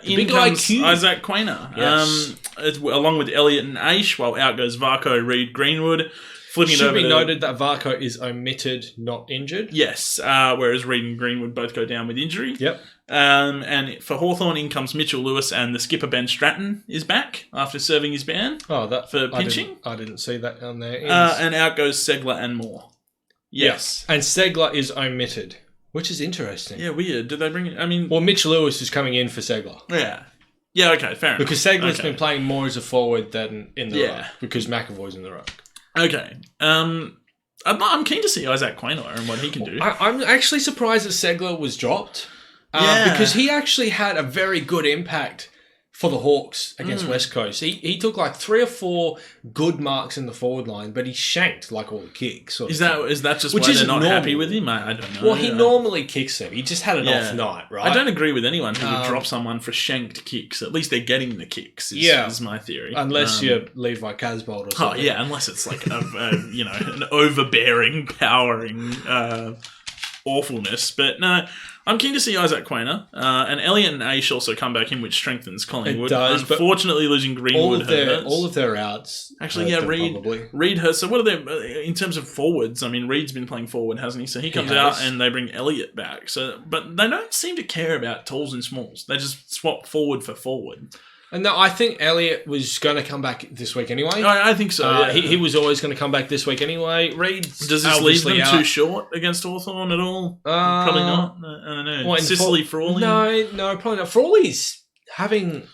Speaker 2: In comes Isaac Quaynor.
Speaker 1: Yes.
Speaker 2: Along with Elliott and Aish, while out goes Varco, Reed, Greenwood.
Speaker 1: Should be noted that Varco is omitted, not injured.
Speaker 2: Yes, whereas Reed and Greenwood both go down with injury.
Speaker 1: Yep.
Speaker 2: And for Hawthorn, in comes Mitchell Lewis, and the skipper Ben Stratton is back after serving his ban for pinching.
Speaker 1: I didn't see that on there.
Speaker 2: And out goes Segler and Moore. Yes.
Speaker 1: And Segler is omitted, which is interesting.
Speaker 2: Yeah, weird. Did they bring it? I mean...
Speaker 1: Well, Mitch Lewis is coming in for Segler.
Speaker 2: Yeah. Yeah, okay, fair enough.
Speaker 1: Because Segler's been playing more as a forward than in the ruck, because McAvoy's in the ruck.
Speaker 2: Okay. I'm keen to see Isaac Quaynor and what he can do.
Speaker 1: I'm actually surprised that Segler was dropped. Because he actually had a very good impact for the Hawks against West Coast. He took like 3 or 4 good marks in the forward line, but he shanked like all the kicks.
Speaker 2: Is that just why they're not happy with him? I don't know.
Speaker 1: Well, he normally kicks them. He just had an off night, right?
Speaker 2: I don't agree with anyone who would drop someone for shanked kicks. At least they're getting the kicks, is my theory.
Speaker 1: Unless you're Levi Casbolt or something.
Speaker 2: Oh, yeah, unless it's like, an overbearing, powering awfulness. But no... I'm keen to see Isaac Quaynor, and Elliott and Aish also come back in, which strengthens Collingwood.
Speaker 1: It does,
Speaker 2: unfortunately, losing Greenwood hurts.
Speaker 1: All of their outs.
Speaker 2: Actually, Reed hurts. So what are they in terms of forwards? I mean, Reed's been playing forward, hasn't he? So he comes out and they bring Elliott back. But they don't seem to care about talls and smalls. They just swap forward for forward.
Speaker 1: And no, I think Elliott was going to come back this week anyway.
Speaker 2: I think so.
Speaker 1: He was always going to come back this week anyway. Reed's
Speaker 2: does this leave them too short against Hawthorn at all? Probably not. I don't know. Sicily Frawley?
Speaker 1: No, probably not. Frawley's having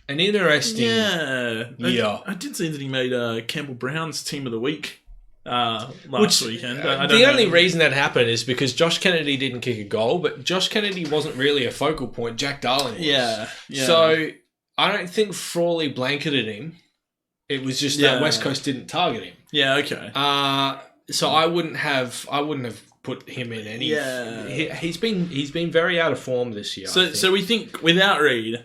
Speaker 1: an interesting year.
Speaker 2: I did see that he made Campbell Brown's Team of the Week last weekend.
Speaker 1: The only reason that happened is because Josh Kennedy didn't kick a goal, but Josh Kennedy wasn't really a focal point. Jack Darling was.
Speaker 2: Yeah.
Speaker 1: So... I don't think Frawley blanketed him. It was just that West Coast didn't target him.
Speaker 2: Yeah, okay.
Speaker 1: So I wouldn't have put him in any.
Speaker 2: Yeah.
Speaker 1: He's been very out of form this year.
Speaker 2: So we think without Reed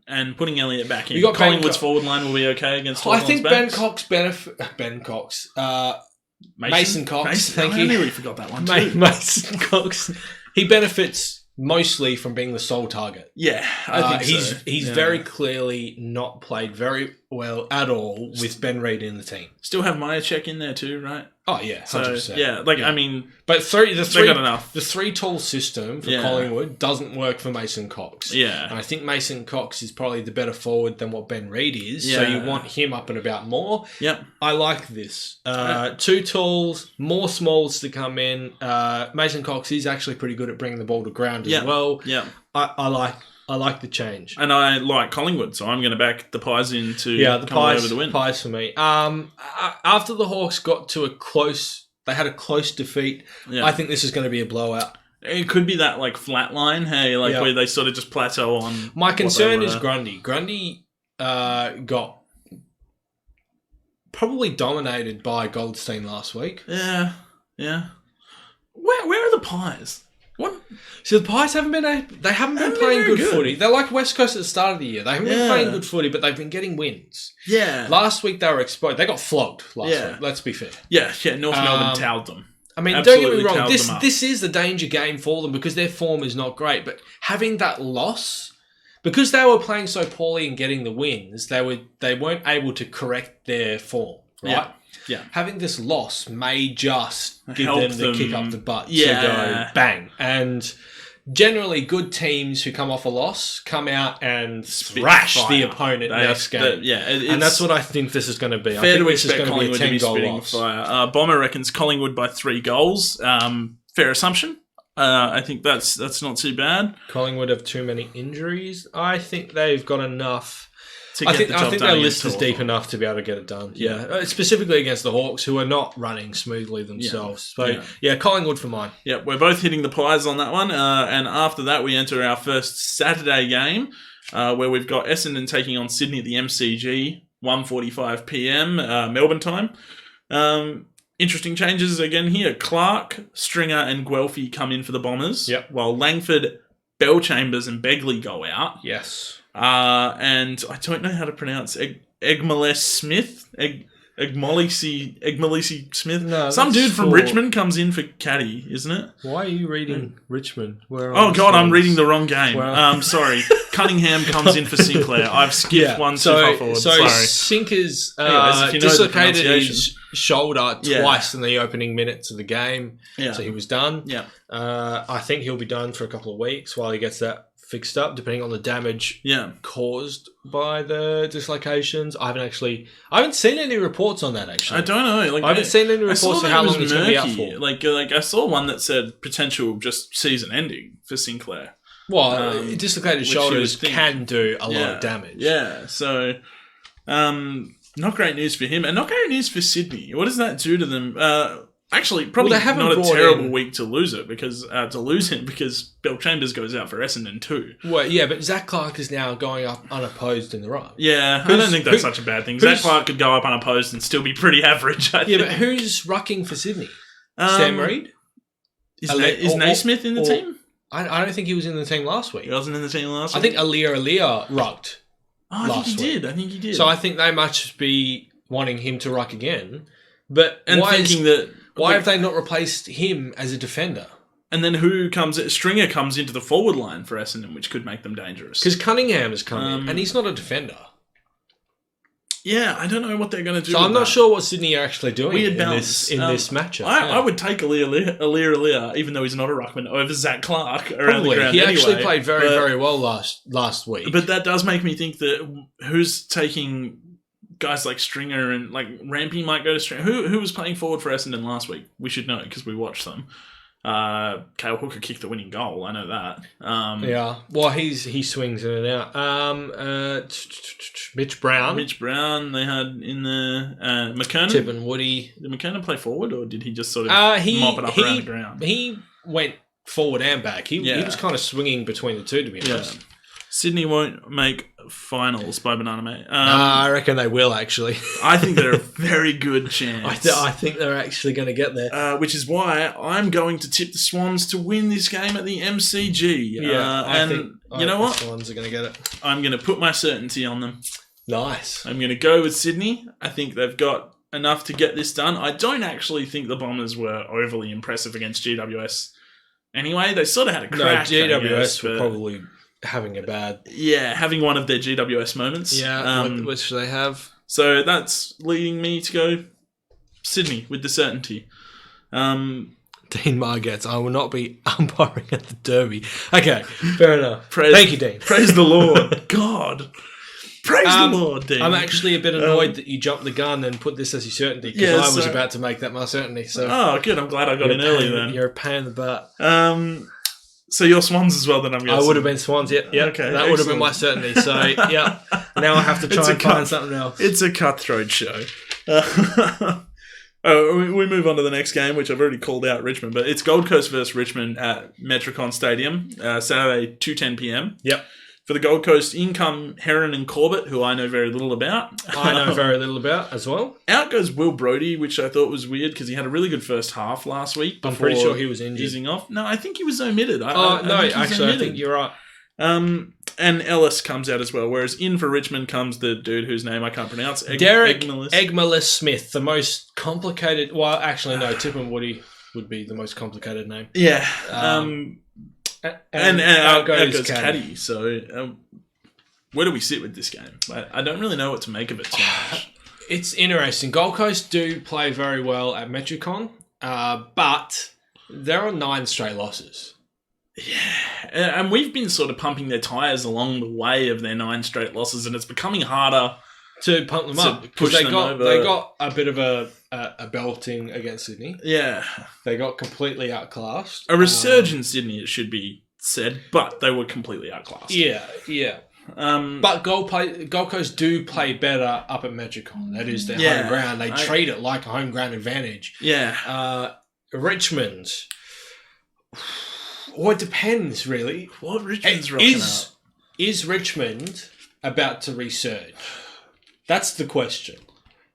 Speaker 2: and putting Elliott back in, Collingwood's forward line will be okay against Hawthorn's
Speaker 1: I think Mason Cox. Thank you.
Speaker 2: I nearly forgot that one too.
Speaker 1: Mason Cox. He benefits mostly from being the sole target.
Speaker 2: Yeah, I think so.
Speaker 1: He's very clearly not played very well at all with Ben Reid in the team.
Speaker 2: Still have Myercheck in there too, right?
Speaker 1: Oh yeah, 100%.
Speaker 2: So, I mean,
Speaker 1: but
Speaker 2: they got enough.
Speaker 1: The 3 tall system for Collingwood doesn't work for Mason Cox.
Speaker 2: Yeah,
Speaker 1: and I think Mason Cox is probably the better forward than what Ben Reid is. Yeah. So you want him up and about more.
Speaker 2: Yep,
Speaker 1: I like this. 2 talls, more smalls to come in. Mason Cox is actually pretty good at bringing the ball to ground as well.
Speaker 2: Yeah,
Speaker 1: I like the change.
Speaker 2: And I like Collingwood, so I'm going to back the Pies in to come over the win.
Speaker 1: Pies for me. After the Hawks got to they had a close defeat, I think this is going to be a blowout.
Speaker 2: It could be that flat line, where they sort of just plateau on.
Speaker 1: My concern is Grundy. Grundy got probably dominated by Goldstein last week.
Speaker 2: Yeah. Where are the Pies? What?
Speaker 1: So the Pies haven't been playing good footy. They're like West Coast at the start of the year. They haven't been playing good footy, but they've been getting wins.
Speaker 2: Yeah.
Speaker 1: Last week they were exposed. They got flogged last week. Let's be fair.
Speaker 2: Yeah. North Melbourne towed them.
Speaker 1: I mean, don't get me wrong. This is the danger game for them because their form is not great. But having that loss, because they were playing so poorly and getting the wins, they weren't able to correct their form. Right. having this loss may just give them the kick up the butt to go bang. And generally, good teams who come off a loss come out and thrash the opponent next game. And that's what I think this is going to be. I think this is going to be a 10-goal loss.
Speaker 2: Bomber reckons Collingwood by 3 goals. Fair assumption. I think that's not too bad.
Speaker 1: Collingwood have too many injuries. I think they've got enough. I think their list is deep enough to be able to get it done. Yeah. Specifically against the Hawks, who are not running smoothly themselves. So, Collingwood for mine.
Speaker 2: Yeah, we're both hitting the pies on that one. And after that, we enter our first Saturday game, where we've got Essendon taking on Sydney at the MCG, 1:45 p.m. Melbourne time. Interesting changes again here. Clark, Stringer, and Guelphy come in for the Bombers.
Speaker 1: Yep.
Speaker 2: While Langford, Bellchambers, and Begley go out.
Speaker 1: Yes.
Speaker 2: And I don't know how to pronounce Egmolese Smith. Egmolese Smith.
Speaker 1: No,
Speaker 2: some dude from Richmond comes in for Caddy, isn't it?
Speaker 1: Why are you reading Richmond?
Speaker 2: I'm reading the wrong game. Sorry. Cunningham comes in for Sinclair. I've skipped one too far forward. Sorry.
Speaker 1: Sinker's dislocated his shoulder twice in the opening minutes of the game. Yeah. So he was done.
Speaker 2: Yeah.
Speaker 1: I think he'll be done for a couple of weeks while he gets that fixed up, depending on the damage caused by the dislocations. I haven't seen any reports on that, actually.
Speaker 2: I don't know.
Speaker 1: I haven't seen any reports of how long he's going to be out for.
Speaker 2: Like I saw one that said potential just season ending for Sinclair.
Speaker 1: Well, dislocated shoulders can do a lot of damage.
Speaker 2: Yeah, so not great news for him, and not great news for Sydney. What does that do to them? Actually, probably not a terrible week to lose him because Bellchambers goes out for Essendon too.
Speaker 1: Well, yeah, but Zach Clark is now going up unopposed in the ruck.
Speaker 2: Yeah, I don't think that's such a bad thing. Zach Clark could go up unopposed and still be pretty average, I think.
Speaker 1: But who's rucking for Sydney? Sam Reid?
Speaker 2: Is Naismith in the team?
Speaker 1: I don't think he was in the team last week.
Speaker 2: He wasn't in the team last week?
Speaker 1: I think Alia rucked
Speaker 2: I think he did.
Speaker 1: So I think they must be wanting him to ruck again. But why have they not replaced him as a defender?
Speaker 2: And then Stringer comes into the forward line for Essendon, which could make them dangerous.
Speaker 1: Because Cunningham has come in, and he's not a defender.
Speaker 2: Yeah, I don't know what they're going to do.
Speaker 1: So I'm not sure what Sydney are actually doing in this matchup.
Speaker 2: I would take Alia, even though he's not a ruckman, over Zach Clark around the ground.
Speaker 1: He actually played very, very well last week.
Speaker 2: But that does make me think that who's taking guys like Stringer and like Rampy might go to Stringer. Who was playing forward for Essendon last week? We should know because we watched them. Kale Hooker kicked the winning goal. I know that.
Speaker 1: Well, he swings in and out. Mitch Brown.
Speaker 2: They had in the McKernan.
Speaker 1: Tip and Woody.
Speaker 2: Did McKernan play forward or did he just sort of mop it up around the ground?
Speaker 1: He went forward and back. He was kind of swinging between the two, to be honest.
Speaker 2: Sydney won't make finals by Banana Mate.
Speaker 1: I reckon they will, actually.
Speaker 2: I think they're a very good chance.
Speaker 1: I think they're actually going to get there.
Speaker 2: Which is why I'm going to tip the Swans to win this game at the MCG.
Speaker 1: I think
Speaker 2: what?
Speaker 1: The Swans are going to get it.
Speaker 2: I'm going to put my certainty on them.
Speaker 1: Nice.
Speaker 2: I'm going to go with Sydney. I think they've got enough to get this done. I don't actually think the Bombers were overly impressive against GWS. Anyway, they sort of had a crack.
Speaker 1: No, GWS were probably having
Speaker 2: one of their GWS moments.
Speaker 1: Yeah, which they have.
Speaker 2: So that's leading me to go Sydney with the certainty.
Speaker 1: Dean Margetts, I will not be umpiring at the Derby. Okay, fair enough. Thank you, Dean.
Speaker 2: Praise the Lord. God. Praise the Lord, Dean.
Speaker 1: I'm actually a bit annoyed that you jumped the gun and put this as your certainty because I was about to make that my certainty. So.
Speaker 2: Oh, good. I'm glad I got in early then.
Speaker 1: You're a pain in the butt.
Speaker 2: So you're Swans as well, then I'm guessing.
Speaker 1: I would have been Swans, yeah. Okay, that would have been my certainty. So, yeah. Now I have to try and find something else.
Speaker 2: It's a cutthroat show. We move on to the next game, which I've already called out Richmond, but it's Gold Coast versus Richmond at Metricon Stadium, Saturday, 2:10 p.m.
Speaker 1: Yep.
Speaker 2: For the Gold Coast, in come Heron and Corbett, who I know very little about.
Speaker 1: I know very little about as well.
Speaker 2: Out goes Will Brodie, which I thought was weird because he had a really good first half last week.
Speaker 1: I'm pretty sure he was injured.
Speaker 2: Easing off. No, I think he was omitted.
Speaker 1: I think you're right.
Speaker 2: And Ellis comes out as well, whereas in for Richmond comes the dude whose name I can't pronounce.
Speaker 1: Derek Egmolese Smith, the most complicated... Well, actually, no, Tip and Woody would be the most complicated name.
Speaker 2: Yeah. And out goes Caddy. So where do we sit with this game? I don't really know what to make of it too much.
Speaker 1: It's interesting. Gold Coast do play very well at Metricon, but they're on 9 straight losses.
Speaker 2: Yeah, and we've been sort of pumping their tyres along the way of their 9 straight losses, and it's becoming harder
Speaker 1: to pump them up because they got a bit of a belting against Sydney.
Speaker 2: Yeah,
Speaker 1: they got completely outclassed.
Speaker 2: A resurgent Sydney, it should be said, but they were completely outclassed.
Speaker 1: Yeah. But Gold Coast do play better up at Metricon. That is their home ground. They treat it like a home ground advantage.
Speaker 2: Yeah.
Speaker 1: Richmond. Well, it depends, really.
Speaker 2: What Richmond's rocking up?
Speaker 1: Is Richmond about to resurge? That's the question.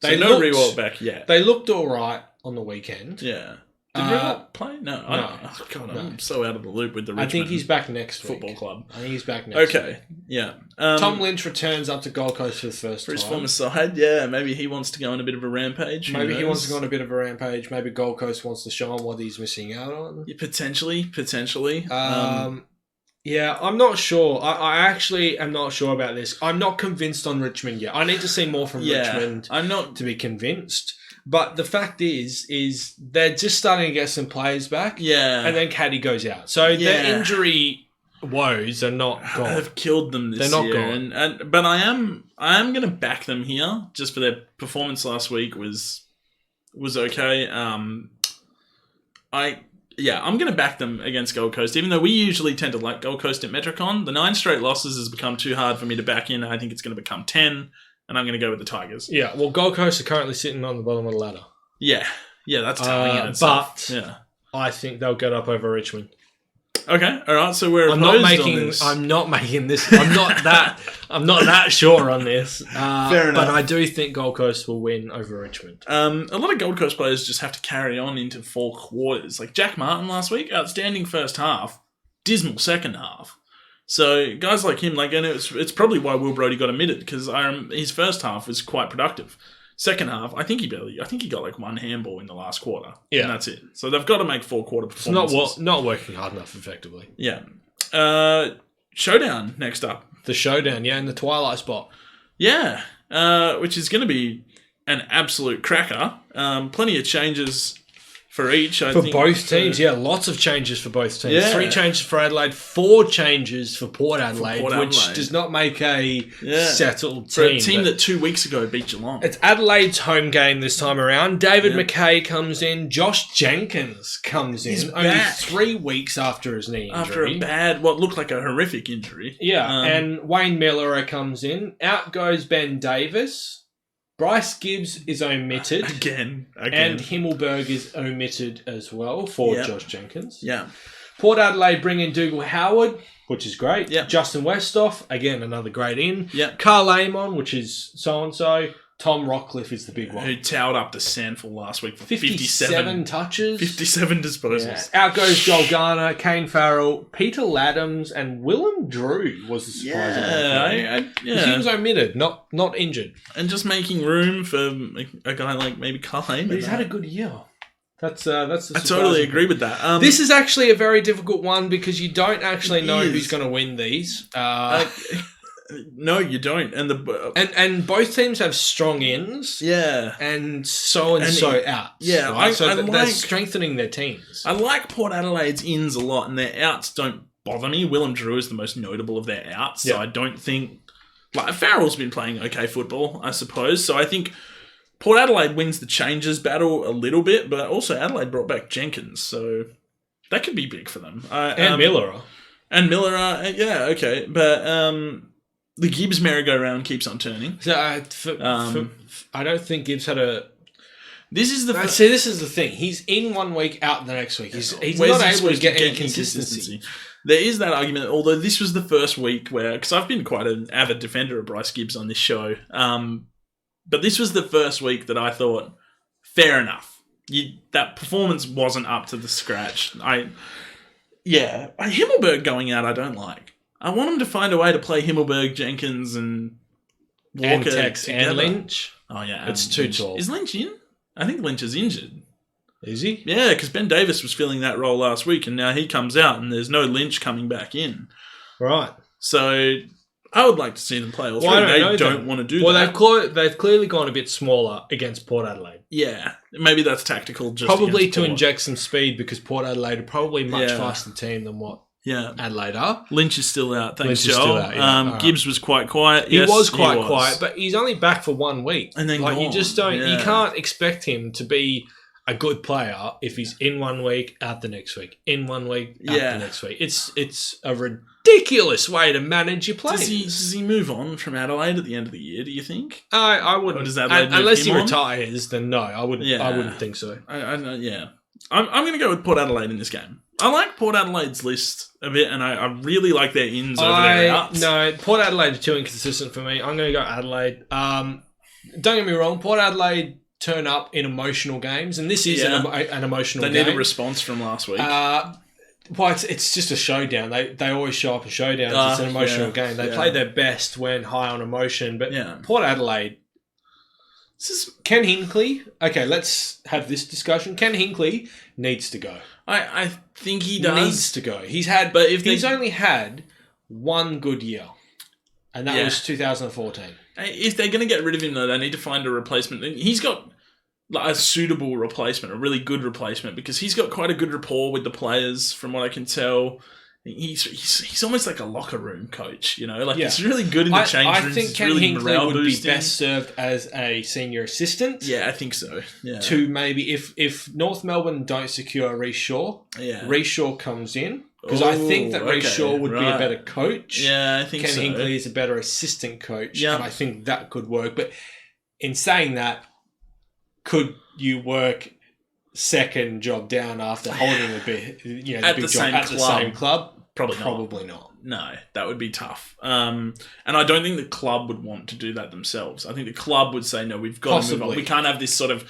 Speaker 2: No Rewalt back yet.
Speaker 1: They looked all right on the weekend.
Speaker 2: Yeah. Did Rewalt play? No. Oh, God, I'm so out of the loop with the Richmond
Speaker 1: I think he's back next week.
Speaker 2: Football club.
Speaker 1: I think he's back next week.
Speaker 2: Okay, yeah.
Speaker 1: Tom Lynch returns up to Gold Coast for the first time.
Speaker 2: For his former side, yeah. Maybe he wants to go on a bit of a rampage.
Speaker 1: Maybe he wants to go on a bit of a rampage. Maybe Gold Coast wants to show him what he's missing out on.
Speaker 2: Yeah, potentially.
Speaker 1: Yeah, I'm not sure. I actually am not sure about this. I'm not convinced on Richmond yet. I need to see more from Richmond to be convinced. But the fact is they're just starting to get some players back.
Speaker 2: Yeah.
Speaker 1: And then Caddy goes out. So their injury woes are not gone.
Speaker 2: They've killed them this year.
Speaker 1: They're not gone.
Speaker 2: But I am going to back them here just for their performance last week was okay. I'm going to back them against Gold Coast, even though we usually tend to like Gold Coast at Metricon. The 9 straight losses has become too hard for me to back in. I think it's going to become 10, and I'm going to go with the Tigers.
Speaker 1: Yeah, well, Gold Coast are currently sitting on the bottom of the ladder.
Speaker 2: Yeah, that's telling in itself.
Speaker 1: But I think they'll get up over Richmond.
Speaker 2: Okay, all right. So we're
Speaker 1: I'm not making this. I'm not that sure on this.
Speaker 2: Fair enough.
Speaker 1: But I do think Gold Coast will win over Richmond.
Speaker 2: A lot of Gold Coast players just have to carry on into 4 quarters. Like Jack Martin last week, outstanding first half, dismal second half. So guys like him, and it's probably why Will Brodie got omitted because his first half was quite productive. Second half, I think he got like 1 handball in the last quarter. Yeah. And that's it. So they've got to make 4 quarter performances.
Speaker 1: It's not working hard enough effectively.
Speaker 2: Yeah. Showdown next up.
Speaker 1: The Showdown, in the twilight spot.
Speaker 2: Yeah. Which is going to be an absolute cracker. Plenty of changes for each, I think.
Speaker 1: For both teams, lots of changes for both teams.
Speaker 2: Yeah.
Speaker 1: 3 changes for Adelaide, 4 changes for Port Adelaide, which does not make a settled team.
Speaker 2: For a team that 2 weeks ago beat Geelong.
Speaker 1: It's Adelaide's home game this time around. David McKay comes in. Josh Jenkins comes in.
Speaker 2: He's
Speaker 1: only
Speaker 2: back.
Speaker 1: 3 weeks after his knee injury.
Speaker 2: After a bad, what looked like a horrific injury.
Speaker 1: Yeah, and Wayne Miller comes in. Out goes Ben Davis. Bryce Gibbs is omitted.
Speaker 2: Again.
Speaker 1: And Himmelberg is omitted as well for Josh Jenkins.
Speaker 2: Yeah.
Speaker 1: Port Adelaide bring in Dougal Howard, which is great.
Speaker 2: Yeah.
Speaker 1: Justin Westhoff, again, another great in.
Speaker 2: Yeah.
Speaker 1: Carl Amon, which is so-and-so. Tom Rockcliffe is the big one.
Speaker 2: Who towered up to Sandful last week for
Speaker 1: 57 touches.
Speaker 2: 57 disposals.
Speaker 1: Yeah. Out goes Joel Garner, Kane Farrell, Peter Laddams, and Willem Drew was the surprise. He was omitted, not injured.
Speaker 2: And just making room for a guy like maybe Carl Amon.
Speaker 1: But he's had a good year. That's
Speaker 2: I totally agree with that.
Speaker 1: This is actually a very difficult one because you don't actually know who's going to win these.
Speaker 2: No, you don't.
Speaker 1: And both teams have strong ins.
Speaker 2: Yeah.
Speaker 1: And so outs.
Speaker 2: Yeah.
Speaker 1: Right? They're strengthening their teams.
Speaker 2: I like Port Adelaide's ins a lot, and their outs don't bother me. Willem Drew is the most notable of their outs, so I don't think... Farrell's been playing okay football, I suppose, so I think Port Adelaide wins the changes battle a little bit, but also Adelaide brought back Jenkins, so that could be big for them.
Speaker 1: And Miller.
Speaker 2: And Miller, okay. But... the Gibbs merry-go-round keeps on turning.
Speaker 1: So I don't think Gibbs had a...
Speaker 2: This is the
Speaker 1: thing. He's in 1 week, out the next week. He's not able to get any consistency.
Speaker 2: There is that argument, although this was the first week where... Because I've been quite an avid defender of Bryce Gibbs on this show. But this was the first week that I thought, fair enough. That performance wasn't up to the scratch. Himmelberg going out I don't like. I want him to find a way to play Himmelberg, Jenkins, and Walker
Speaker 1: together. And Lynch.
Speaker 2: Oh, yeah.
Speaker 1: It's too tall.
Speaker 2: Is Lynch in? I think Lynch is injured.
Speaker 1: Is he?
Speaker 2: Yeah, because Ben Davis was filling that role last week, and now he comes out, and there's no Lynch coming back in.
Speaker 1: Right.
Speaker 2: So, I would like to see them play all three. They don't want to do that.
Speaker 1: Well, they've clearly gone a bit smaller against Port Adelaide.
Speaker 2: Yeah, maybe that's tactical.
Speaker 1: Probably to inject some speed because Port Adelaide are probably a much faster team than what Adelaide are.
Speaker 2: Lynch is still out. Thanks, Joel. Gibbs was quite quiet.
Speaker 1: He was quite quiet, but he's only back for 1 week.
Speaker 2: And then
Speaker 1: you just don't. You can't expect him to be a good player if he's in 1 week, out the next week, in 1 week, out the next week. It's a ridiculous way to manage your players.
Speaker 2: Does he move on from Adelaide at the end of the year, do you think?
Speaker 1: I wouldn't.
Speaker 2: Or does Adelaide
Speaker 1: unless he retires, then no, I wouldn't. I wouldn't think so.
Speaker 2: I'm going to go with Port Adelaide in this game. I like Port Adelaide's list a bit, and I really like their ins over their outs.
Speaker 1: No, Port Adelaide are too inconsistent for me. I'm going to go Adelaide. Don't get me wrong, Port Adelaide turn up in emotional games, and this is an emotional game.
Speaker 2: They need a response from last week.
Speaker 1: It's just a showdown. They always show up in showdowns. It's an emotional game. They play their best when high on emotion. But Port Adelaide, Ken Hinkley. Okay, let's have this discussion. Ken Hinkley needs to go.
Speaker 2: I think he does.
Speaker 1: Needs to go. He's only had one good year, and that was 2014.
Speaker 2: If they're going to get rid of him, though, they need to find a replacement. He's got a suitable replacement, a really good replacement, because he's got quite a good rapport with the players, from what I can tell. He's almost like a locker room coach, you know? Like, he's really good in the change rooms.
Speaker 1: I think Ken Hinkley would be best served as a senior assistant.
Speaker 2: Yeah, I think so. Yeah.
Speaker 1: To maybe, if North Melbourne don't secure Reece Shaw, Reece Shaw comes in. Because I think that Reece Shaw would be a better coach.
Speaker 2: Yeah, I think
Speaker 1: Ken Hinkley is a better assistant coach. And I think that could work. But in saying that, could you work second job down after holding the big job at the same club? Probably not.
Speaker 2: No, that would be tough. And I don't think the club would want to do that themselves. I think the club would say, no, we've got to move on. We can't have this sort of,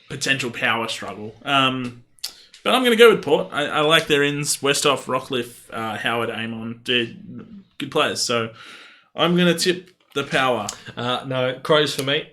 Speaker 2: potential power struggle. But I'm going to go with Port. I like their ins. Westhoff, Rockcliffe, Howard, Amon. They're good players. So I'm going to tip the power.
Speaker 1: No, Crows for me.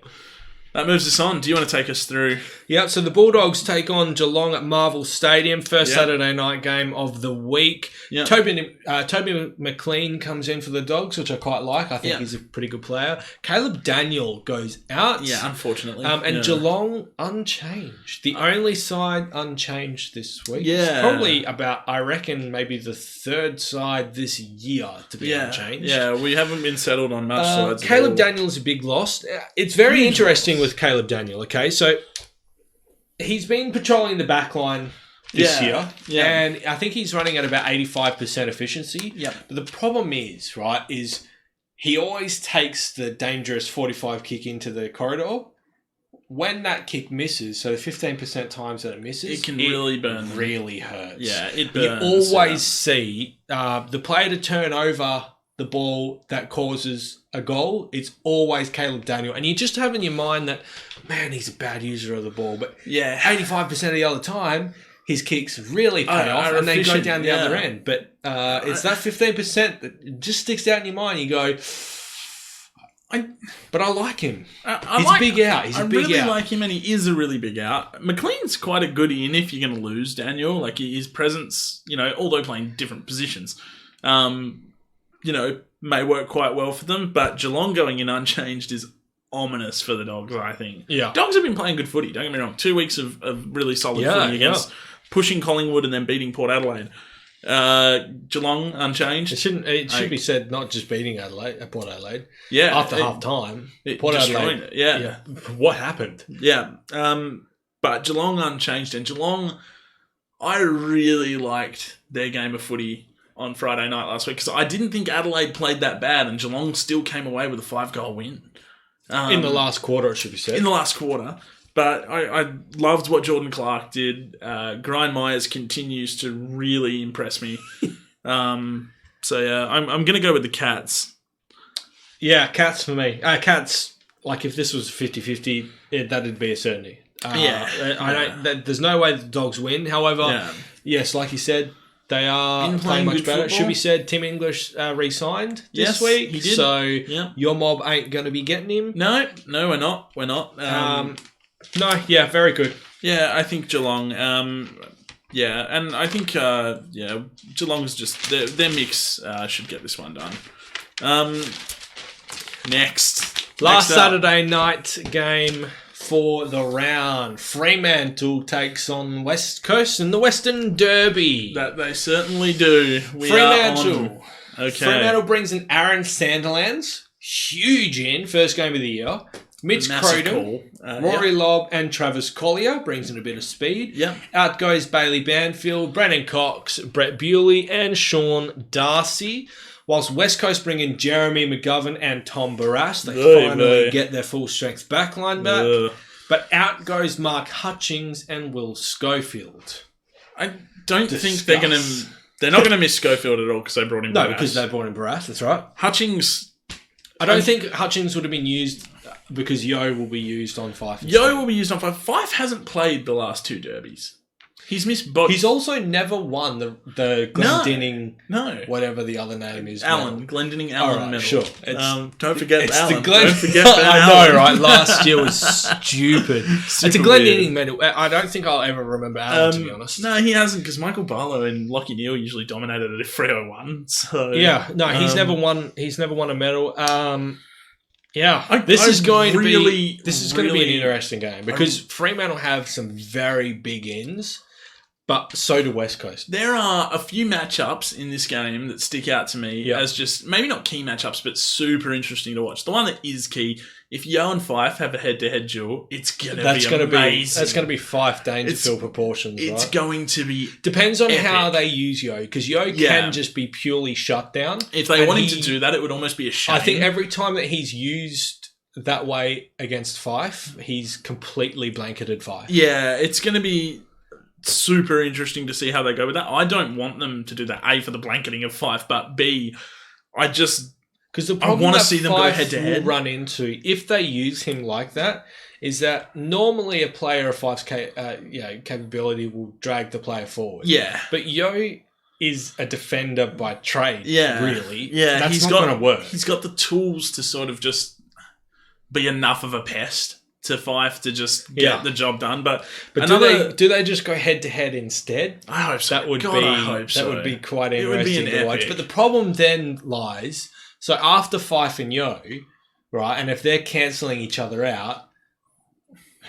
Speaker 2: That moves us on. Do you want to take us through?
Speaker 1: Yeah, so the Bulldogs take on Geelong at Marvel Stadium. First Saturday night game of the week. Yep. Toby McLean comes in for the Dogs, which I quite like. I think he's a pretty good player. Caleb Daniel goes out.
Speaker 2: Yeah, unfortunately.
Speaker 1: And Geelong unchanged. The only side unchanged this week. Yeah. It's probably about, I reckon, maybe the third side this year to be unchanged.
Speaker 2: Yeah, we haven't been settled on much sides.
Speaker 1: Caleb Daniel's a big loss. It's very interesting with Caleb Daniel, okay? So he's been patrolling the back line this year, and I think he's running at about 85% efficiency.
Speaker 2: Yep.
Speaker 1: But the problem is, is he always takes the dangerous 45 kick into the corridor. When that kick misses, so 15% times that it misses,
Speaker 2: it can really burn.
Speaker 1: Really hurts.
Speaker 2: Yeah, it burns.
Speaker 1: You always see the player to turn over the ball that causes a goal. It's always Caleb Daniel. And you just have in your mind that, man, he's a bad user of the ball. But 85% of the other time, his kicks really pay off and they go down the other end. But it's that 15% that just sticks out in your mind. You go, but I like him. He's a big out.
Speaker 2: I really like him, and he is a really big out. McLean's quite a good in if you're going to lose Daniel. Like, his presence, although playing different positions, may work quite well for them, but Geelong going in unchanged is ominous for the Dogs, I think.
Speaker 1: Yeah.
Speaker 2: Dogs have been playing good footy, don't get me wrong. 2 weeks of really solid footy against pushing Collingwood and then beating Port Adelaide. Geelong unchanged.
Speaker 1: It should be said, not just beating Port Adelaide.
Speaker 2: Yeah.
Speaker 1: After half time. Port Adelaide.
Speaker 2: It. Yeah.
Speaker 1: What happened?
Speaker 2: Yeah. But Geelong unchanged, and Geelong, I really liked their game of footy on Friday night last week, because I didn't think Adelaide played that bad, and Geelong still came away with a 5-goal win.
Speaker 1: In the last quarter, it should be said.
Speaker 2: In the last quarter. But I loved what Jordan Clark did. Grind Myers continues to really impress me. I'm going to go with the Cats.
Speaker 1: Yeah, Cats for me. Cats, like if this was 50-50, that'd be a certainty. There's no way the Dogs win. However, yes, like you said, they are playing much better. It should be said, Tim English re-signed this week.
Speaker 2: He did.
Speaker 1: So your mob ain't going to be getting him.
Speaker 2: No, we're not. We're not.
Speaker 1: Very good.
Speaker 2: Yeah, I think Geelong. And I think Geelong's just their mix should get this one done. Next.
Speaker 1: Last Saturday night game for the round. Fremantle takes on West Coast in the Western Derby.
Speaker 2: That they certainly do.
Speaker 1: Fremantle.
Speaker 2: Okay.
Speaker 1: Fremantle brings in Aaron Sandilands. Huge in. First game of the year. Mitch Croydon, Rory Lobb and Travis Collier brings in a bit of speed.
Speaker 2: Yep.
Speaker 1: Out goes Bailey Banfield, Brandon Cox, Brett Bewley and Sean Darcy. Whilst West Coast bring in Jeremy McGovern and Tom Barras. They finally get their full strength backline back. But out goes Mark Hutchings and Will Schofield.
Speaker 2: I don't think they're going to... They're not going to miss Schofield at all because they brought in Barras.
Speaker 1: No, because they brought in Barras, that's right.
Speaker 2: Hutchings...
Speaker 1: I don't think Hutchings would have been used... Because Yo will be used on Fife.
Speaker 2: Yo will be used on Fife. Fife hasn't played the last 2 derbies. He's missed both.
Speaker 1: He's also never won the Glendinning...
Speaker 2: No.
Speaker 1: Whatever the other name is.
Speaker 2: Allen. Glendinning Allen medal.
Speaker 1: Sure.
Speaker 2: Don't forget Allen.
Speaker 1: Don't forget Ben Allen. I know, right? Last year was stupid. It's a Glendinning medal. I don't think I'll ever remember Allen, to be honest.
Speaker 2: No, he hasn't, because Michael Barlow and Lachie Neale usually dominated it if Freo won. So,
Speaker 1: yeah. No, he's never won. He's never won a medal. This is going to be an interesting game because Fremantle have some very big ins, but so do West Coast.
Speaker 2: There are a few matchups in this game that stick out to me as just maybe not key matchups, but super interesting to watch. The one that is key, if Yo and Fife have a head-to-head duel, it's going to be amazing.
Speaker 1: That's going to be Fife Dangerfield proportions, right?
Speaker 2: It's going to be
Speaker 1: Depends on how they use Yo, because Yo can just be purely shut down.
Speaker 2: If they wanted to do that, it would almost be a shame.
Speaker 1: I think every time that he's used that way against Fife, he's completely blanketed Fife.
Speaker 2: Yeah, it's going to be super interesting to see how they go with that. I don't want them to do that, A, for the blanketing of Fife, but B,
Speaker 1: because the problem I
Speaker 2: want to see them go head to head.
Speaker 1: Run into if they use him like that is that normally a player of Fife's capability will drag the player forward.
Speaker 2: Yeah,
Speaker 1: but Yo is a defender by trade.
Speaker 2: Yeah,
Speaker 1: really.
Speaker 2: Yeah,
Speaker 1: that's not going to work.
Speaker 2: He's got the tools to sort of just be enough of a pest to Fife to just get the job done. But
Speaker 1: do they just go head to head instead?
Speaker 2: I hope so.
Speaker 1: That would would be quite interesting to watch.
Speaker 2: Epic.
Speaker 1: But the problem then lies. So after Fife and Yo, right, and if they're cancelling each other out,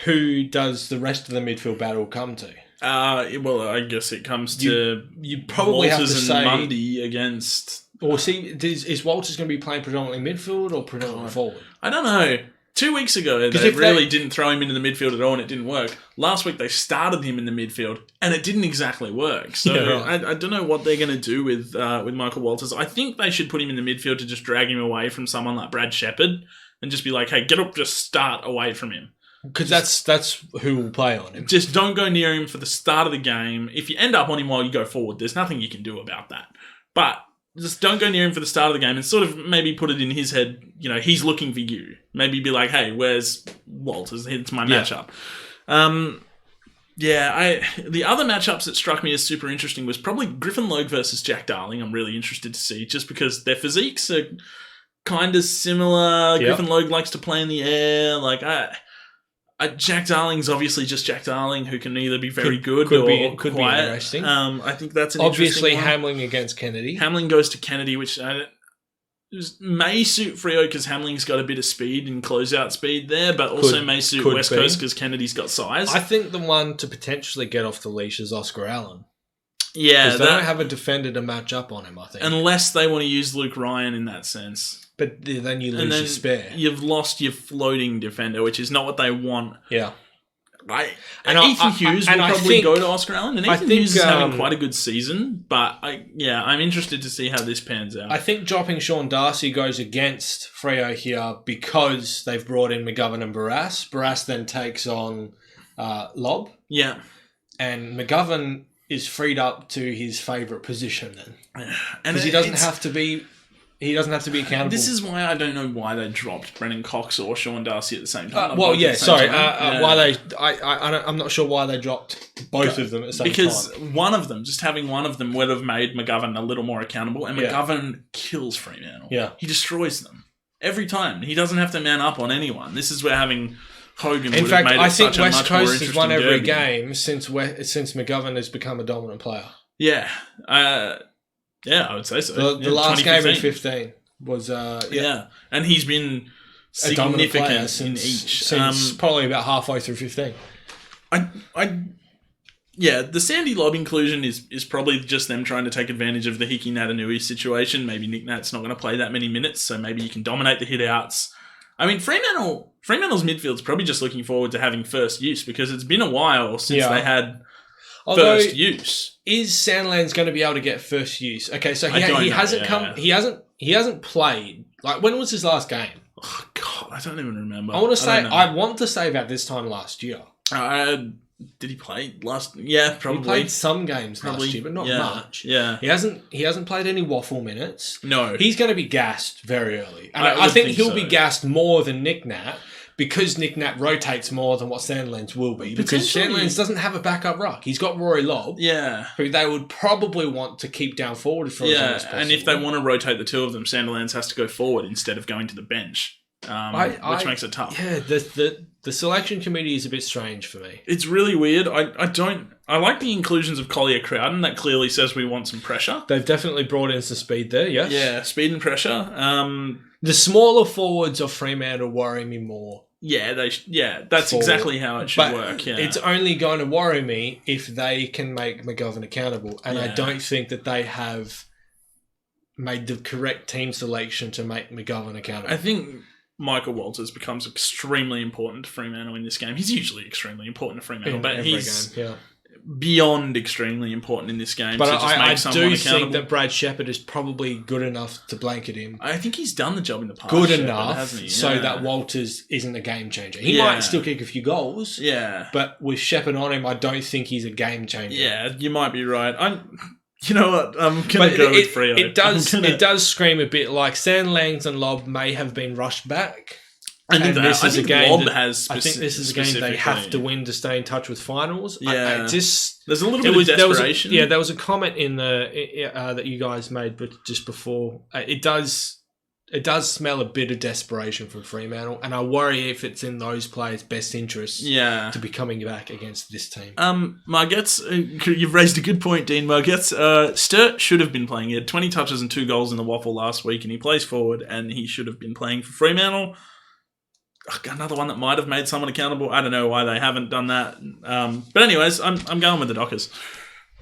Speaker 1: who does the rest of the midfield battle come to?
Speaker 2: Well, I guess it comes to
Speaker 1: you probably
Speaker 2: Walters
Speaker 1: have to
Speaker 2: and
Speaker 1: say
Speaker 2: Mundy against.
Speaker 1: Or is Walters going to be playing predominantly midfield or predominantly forward?
Speaker 2: I don't know. 2 weeks ago, they really didn't throw him into the midfield at all, and it didn't work. Last week, they started him in the midfield, and it didn't exactly work. So I don't know what they're going to do with Michael Walters. I think they should put him in the midfield to just drag him away from someone like Brad Shepherd, and just be like, "Hey, get up, just start away from him."
Speaker 1: Because that's who will play on him.
Speaker 2: Just don't go near him for the start of the game. If you end up on him while you go forward, there's nothing you can do about that. But just don't go near him for the start of the game and sort of maybe put it in his head, he's looking for you. Maybe be like, hey, where's Walters? It's my matchup. The other matchups that struck me as super interesting was probably Griffin Logue versus Jack Darling. I'm really interested to see just because their physiques are kind of similar. Yep. Griffin Logue likes to play in the air. Jack Darling's obviously just Jack Darling, who can either be very good or
Speaker 1: could
Speaker 2: quiet.
Speaker 1: Be interesting.
Speaker 2: I think that's an
Speaker 1: obviously
Speaker 2: interesting
Speaker 1: one. Hamling against Kennedy.
Speaker 2: Hamling goes to Kennedy, which may suit Freo because Hamling's got a bit of speed and closeout speed there, but also may suit West Coast because Kennedy's got size.
Speaker 1: I think the one to potentially get off the leash is Oscar Allen.
Speaker 2: Yeah,
Speaker 1: because they don't have a defender to match up on him. I think
Speaker 2: unless they want to use Luke Ryan in that sense.
Speaker 1: But then you lose your spare.
Speaker 2: You've lost your floating defender, which is not what they want.
Speaker 1: Yeah.
Speaker 2: Right. And Ethan Hughes will probably go to Oscar Allen. And Ethan Hughes is having quite a good season. But, I'm interested to see how this pans out.
Speaker 1: I think dropping Sean Darcy goes against Freo here because they've brought in McGovern and Barras. Barras then takes on Lobb.
Speaker 2: Yeah.
Speaker 1: And McGovern is freed up to his favourite position then. Because he doesn't have to be... He doesn't have to be accountable.
Speaker 2: This is why I don't know why they dropped Brennan Cox or Sean Darcy at the same time.
Speaker 1: Why they? I'm not sure why they dropped both of them at the same time.
Speaker 2: Because having one of them would have made McGovern a little more accountable, and McGovern kills Fremantle.
Speaker 1: Yeah,
Speaker 2: he destroys them every time. He doesn't have to man up on anyone. This is where having Hogan.
Speaker 1: In fact, I think West Coast
Speaker 2: has
Speaker 1: won every game since McGovern has become a dominant player.
Speaker 2: Yeah. Yeah, I would say so.
Speaker 1: The last game in 15. was
Speaker 2: and he's been significant in each
Speaker 1: since probably about halfway through 15.
Speaker 2: The Sandy Lobb inclusion is probably just them trying to take advantage of the Hickey Natanui situation. Maybe Nick Nat's not going to play that many minutes, so maybe you can dominate the hit-outs. I mean, Fremantle's midfield's probably just looking forward to having first use because it's been a while since they had first use.
Speaker 1: Is Sandlands going to be able to get first use? Okay, so he hasn't played. Like, when was his last game?
Speaker 2: Oh, God, I don't even remember.
Speaker 1: I want to say about this time last year.
Speaker 2: Did he play last? Yeah, probably.
Speaker 1: He played some games last year, but not much.
Speaker 2: Yeah,
Speaker 1: he hasn't played any waffle minutes.
Speaker 2: No,
Speaker 1: he's going to be gassed very early, and I think he'll be gassed more than Nick Nat because Nick Nat rotates more than what Sandlands will be. Because Sandlands doesn't have a backup ruck. He's got Rory Lobb, who they would probably want to keep down forward for as long as possible.
Speaker 2: And if they want to rotate the two of them, Sandlands has to go forward instead of going to the bench. Which makes it tough.
Speaker 1: Yeah, the selection committee is a bit strange for me.
Speaker 2: It's really weird. I like the inclusions of Collier Crowden. That clearly says we want some pressure.
Speaker 1: They've definitely brought in some speed there, yes.
Speaker 2: Yeah, speed and pressure.
Speaker 1: The smaller forwards of Fremantle worry me more.
Speaker 2: Yeah, that's exactly how it should work. Yeah.
Speaker 1: It's only going to worry me if they can make McGovern accountable. And I don't think that they have made the correct team selection to make McGovern accountable.
Speaker 2: I think Michael Walters becomes extremely important to Fremantle in this game. He's usually extremely important to Fremantle, but he's beyond extremely important in this game.
Speaker 1: But I do think that Brad Shepherd is probably good enough to blanket him.
Speaker 2: I think he's done the job in the past.
Speaker 1: Good enough, hasn't he? So that Walters isn't a game changer. He might still kick a few goals.
Speaker 2: Yeah.
Speaker 1: But with Shepherd on him, I don't think he's a game changer.
Speaker 2: Yeah, you might be right. You know what? I'm going to go with Freo.
Speaker 1: It does scream a bit like Sandlands and Lobb may have been rushed back. And this is a game they have to win to stay in touch with finals.
Speaker 2: Yeah. There's a little bit of desperation.
Speaker 1: There was a comment in that you guys made but just before. It does smell a bit of desperation from Fremantle, and I worry if it's in those players' best interests to be coming back against this team.
Speaker 2: Margetts, you've raised a good point, Dean Margetts. Sturt should have been playing. He had 20 touches and 2 goals in the waffle last week, and he plays forward, and he should have been playing for Fremantle. Another one that might have made someone accountable. I don't know why they haven't done that. But anyways, I'm going with the Dockers.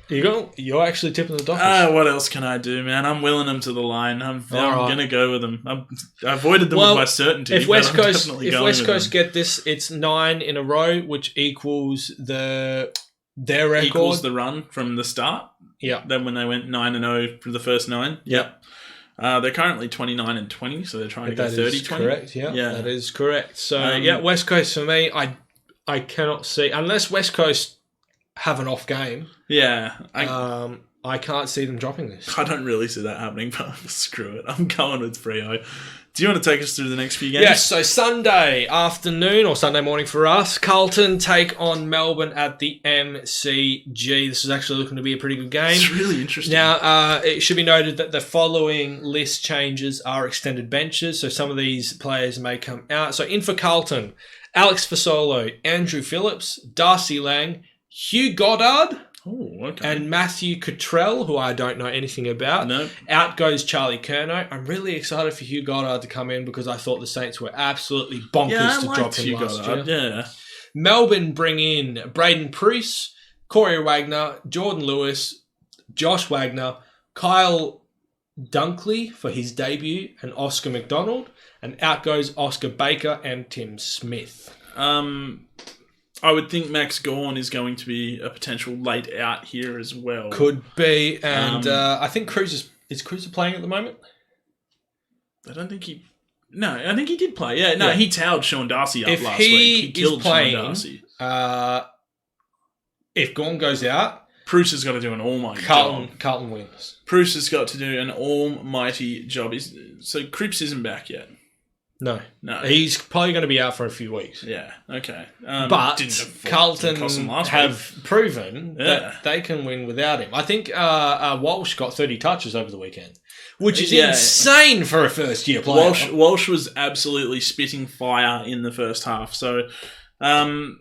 Speaker 1: You're actually tipping the Dockers.
Speaker 2: What else can I do, man? I'm willing them to the line. I'm going to go with them. I avoided them with my certainty.
Speaker 1: If West Coast get this, it's 9 in a row, which equals their record.
Speaker 2: Equals the run from the start.
Speaker 1: Yeah.
Speaker 2: Then when they went 9-0 for the first 9.
Speaker 1: Yep.
Speaker 2: They're currently 29-20, so they're trying to go 30-20.
Speaker 1: Correct. Yeah, that is correct. So West Coast for me, I cannot see unless West Coast have an off game.
Speaker 2: Yeah,
Speaker 1: I can't see them dropping this.
Speaker 2: I don't really see that happening, but screw it. I'm going with Freo. Do you want to take us through the next few games?
Speaker 1: Yes, so Sunday afternoon, or Sunday morning for us, Carlton take on Melbourne at the MCG. This is actually looking to be a pretty good game.
Speaker 2: It's really interesting.
Speaker 1: Now, it should be noted that the following list changes are extended benches, so some of these players may come out. So in for Carlton, Alex Fasolo, Andrew Phillips, Darcy Lang, Hugh Goddard, and Matthew Cottrell, who I don't know anything about.
Speaker 2: No.
Speaker 1: Out goes Charlie Curnow. I'm really excited for Hugh Goddard to come in because I thought the Saints were absolutely bonkers to drop him last year.
Speaker 2: Yeah.
Speaker 1: Melbourne bring in Braden Pruce, Corey Wagner, Jordan Lewis, Josh Wagner, Kyle Dunkley for his debut, and Oscar McDonald. And out goes Oscar Baker and Tim Smith.
Speaker 2: I would think Max Gawn is going to be a potential late out here as well.
Speaker 1: Could be, and I think Cruz is Cruz playing at the moment?
Speaker 2: I don't think he... No, I think he did play. Yeah, he towed Sean Darcy up last week. He
Speaker 1: killed Sean Darcy. If Gawn goes out...
Speaker 2: Bruce has got to do an almighty job.
Speaker 1: Carlton wins.
Speaker 2: Bruce has got to do an almighty job. So Cripps isn't back yet.
Speaker 1: No. He's probably going to be out for a few weeks.
Speaker 2: Yeah, okay.
Speaker 1: But Carlton have proven that they can win without him. I think Walsh got 30 touches over the weekend, which is insane for a first-year player.
Speaker 2: Walsh was absolutely spitting fire in the first half. So I'm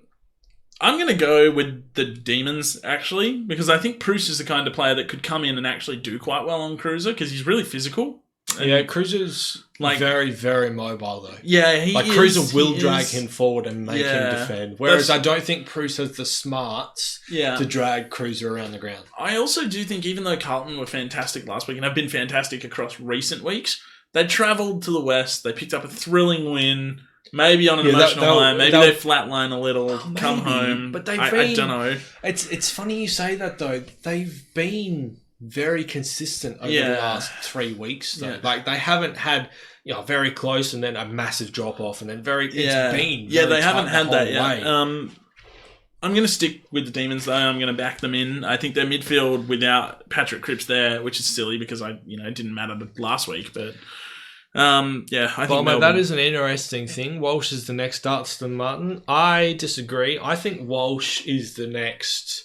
Speaker 2: going to go with the Demons, actually, because I think Bruce is the kind of player that could come in and actually do quite well on Cruiser because he's really physical. And
Speaker 1: Cruiser's very, very mobile though.
Speaker 2: Yeah,
Speaker 1: Cruiser will drag him forward and make him defend. Whereas I don't think Cruiser has the smarts to drag Cruiser around the ground.
Speaker 2: I also do think, even though Carlton were fantastic last week and have been fantastic across recent weeks, they travelled to the West. They picked up a thrilling win. Maybe on an emotional high. Maybe they flatline a little, come home. But I don't know.
Speaker 1: It's funny you say that though. They've been very consistent over the last 3 weeks though. They haven't had very close and then a massive drop off and then it's been
Speaker 2: they haven't had that yet. I'm going to stick with the Demons though. I'm going to back them in. I think their midfield without Patrick Cripps there, which is silly because it didn't matter last week, but I think
Speaker 1: that is an interesting thing. Walsh is the next Dunstan Martin. I disagree. I think Walsh is the next.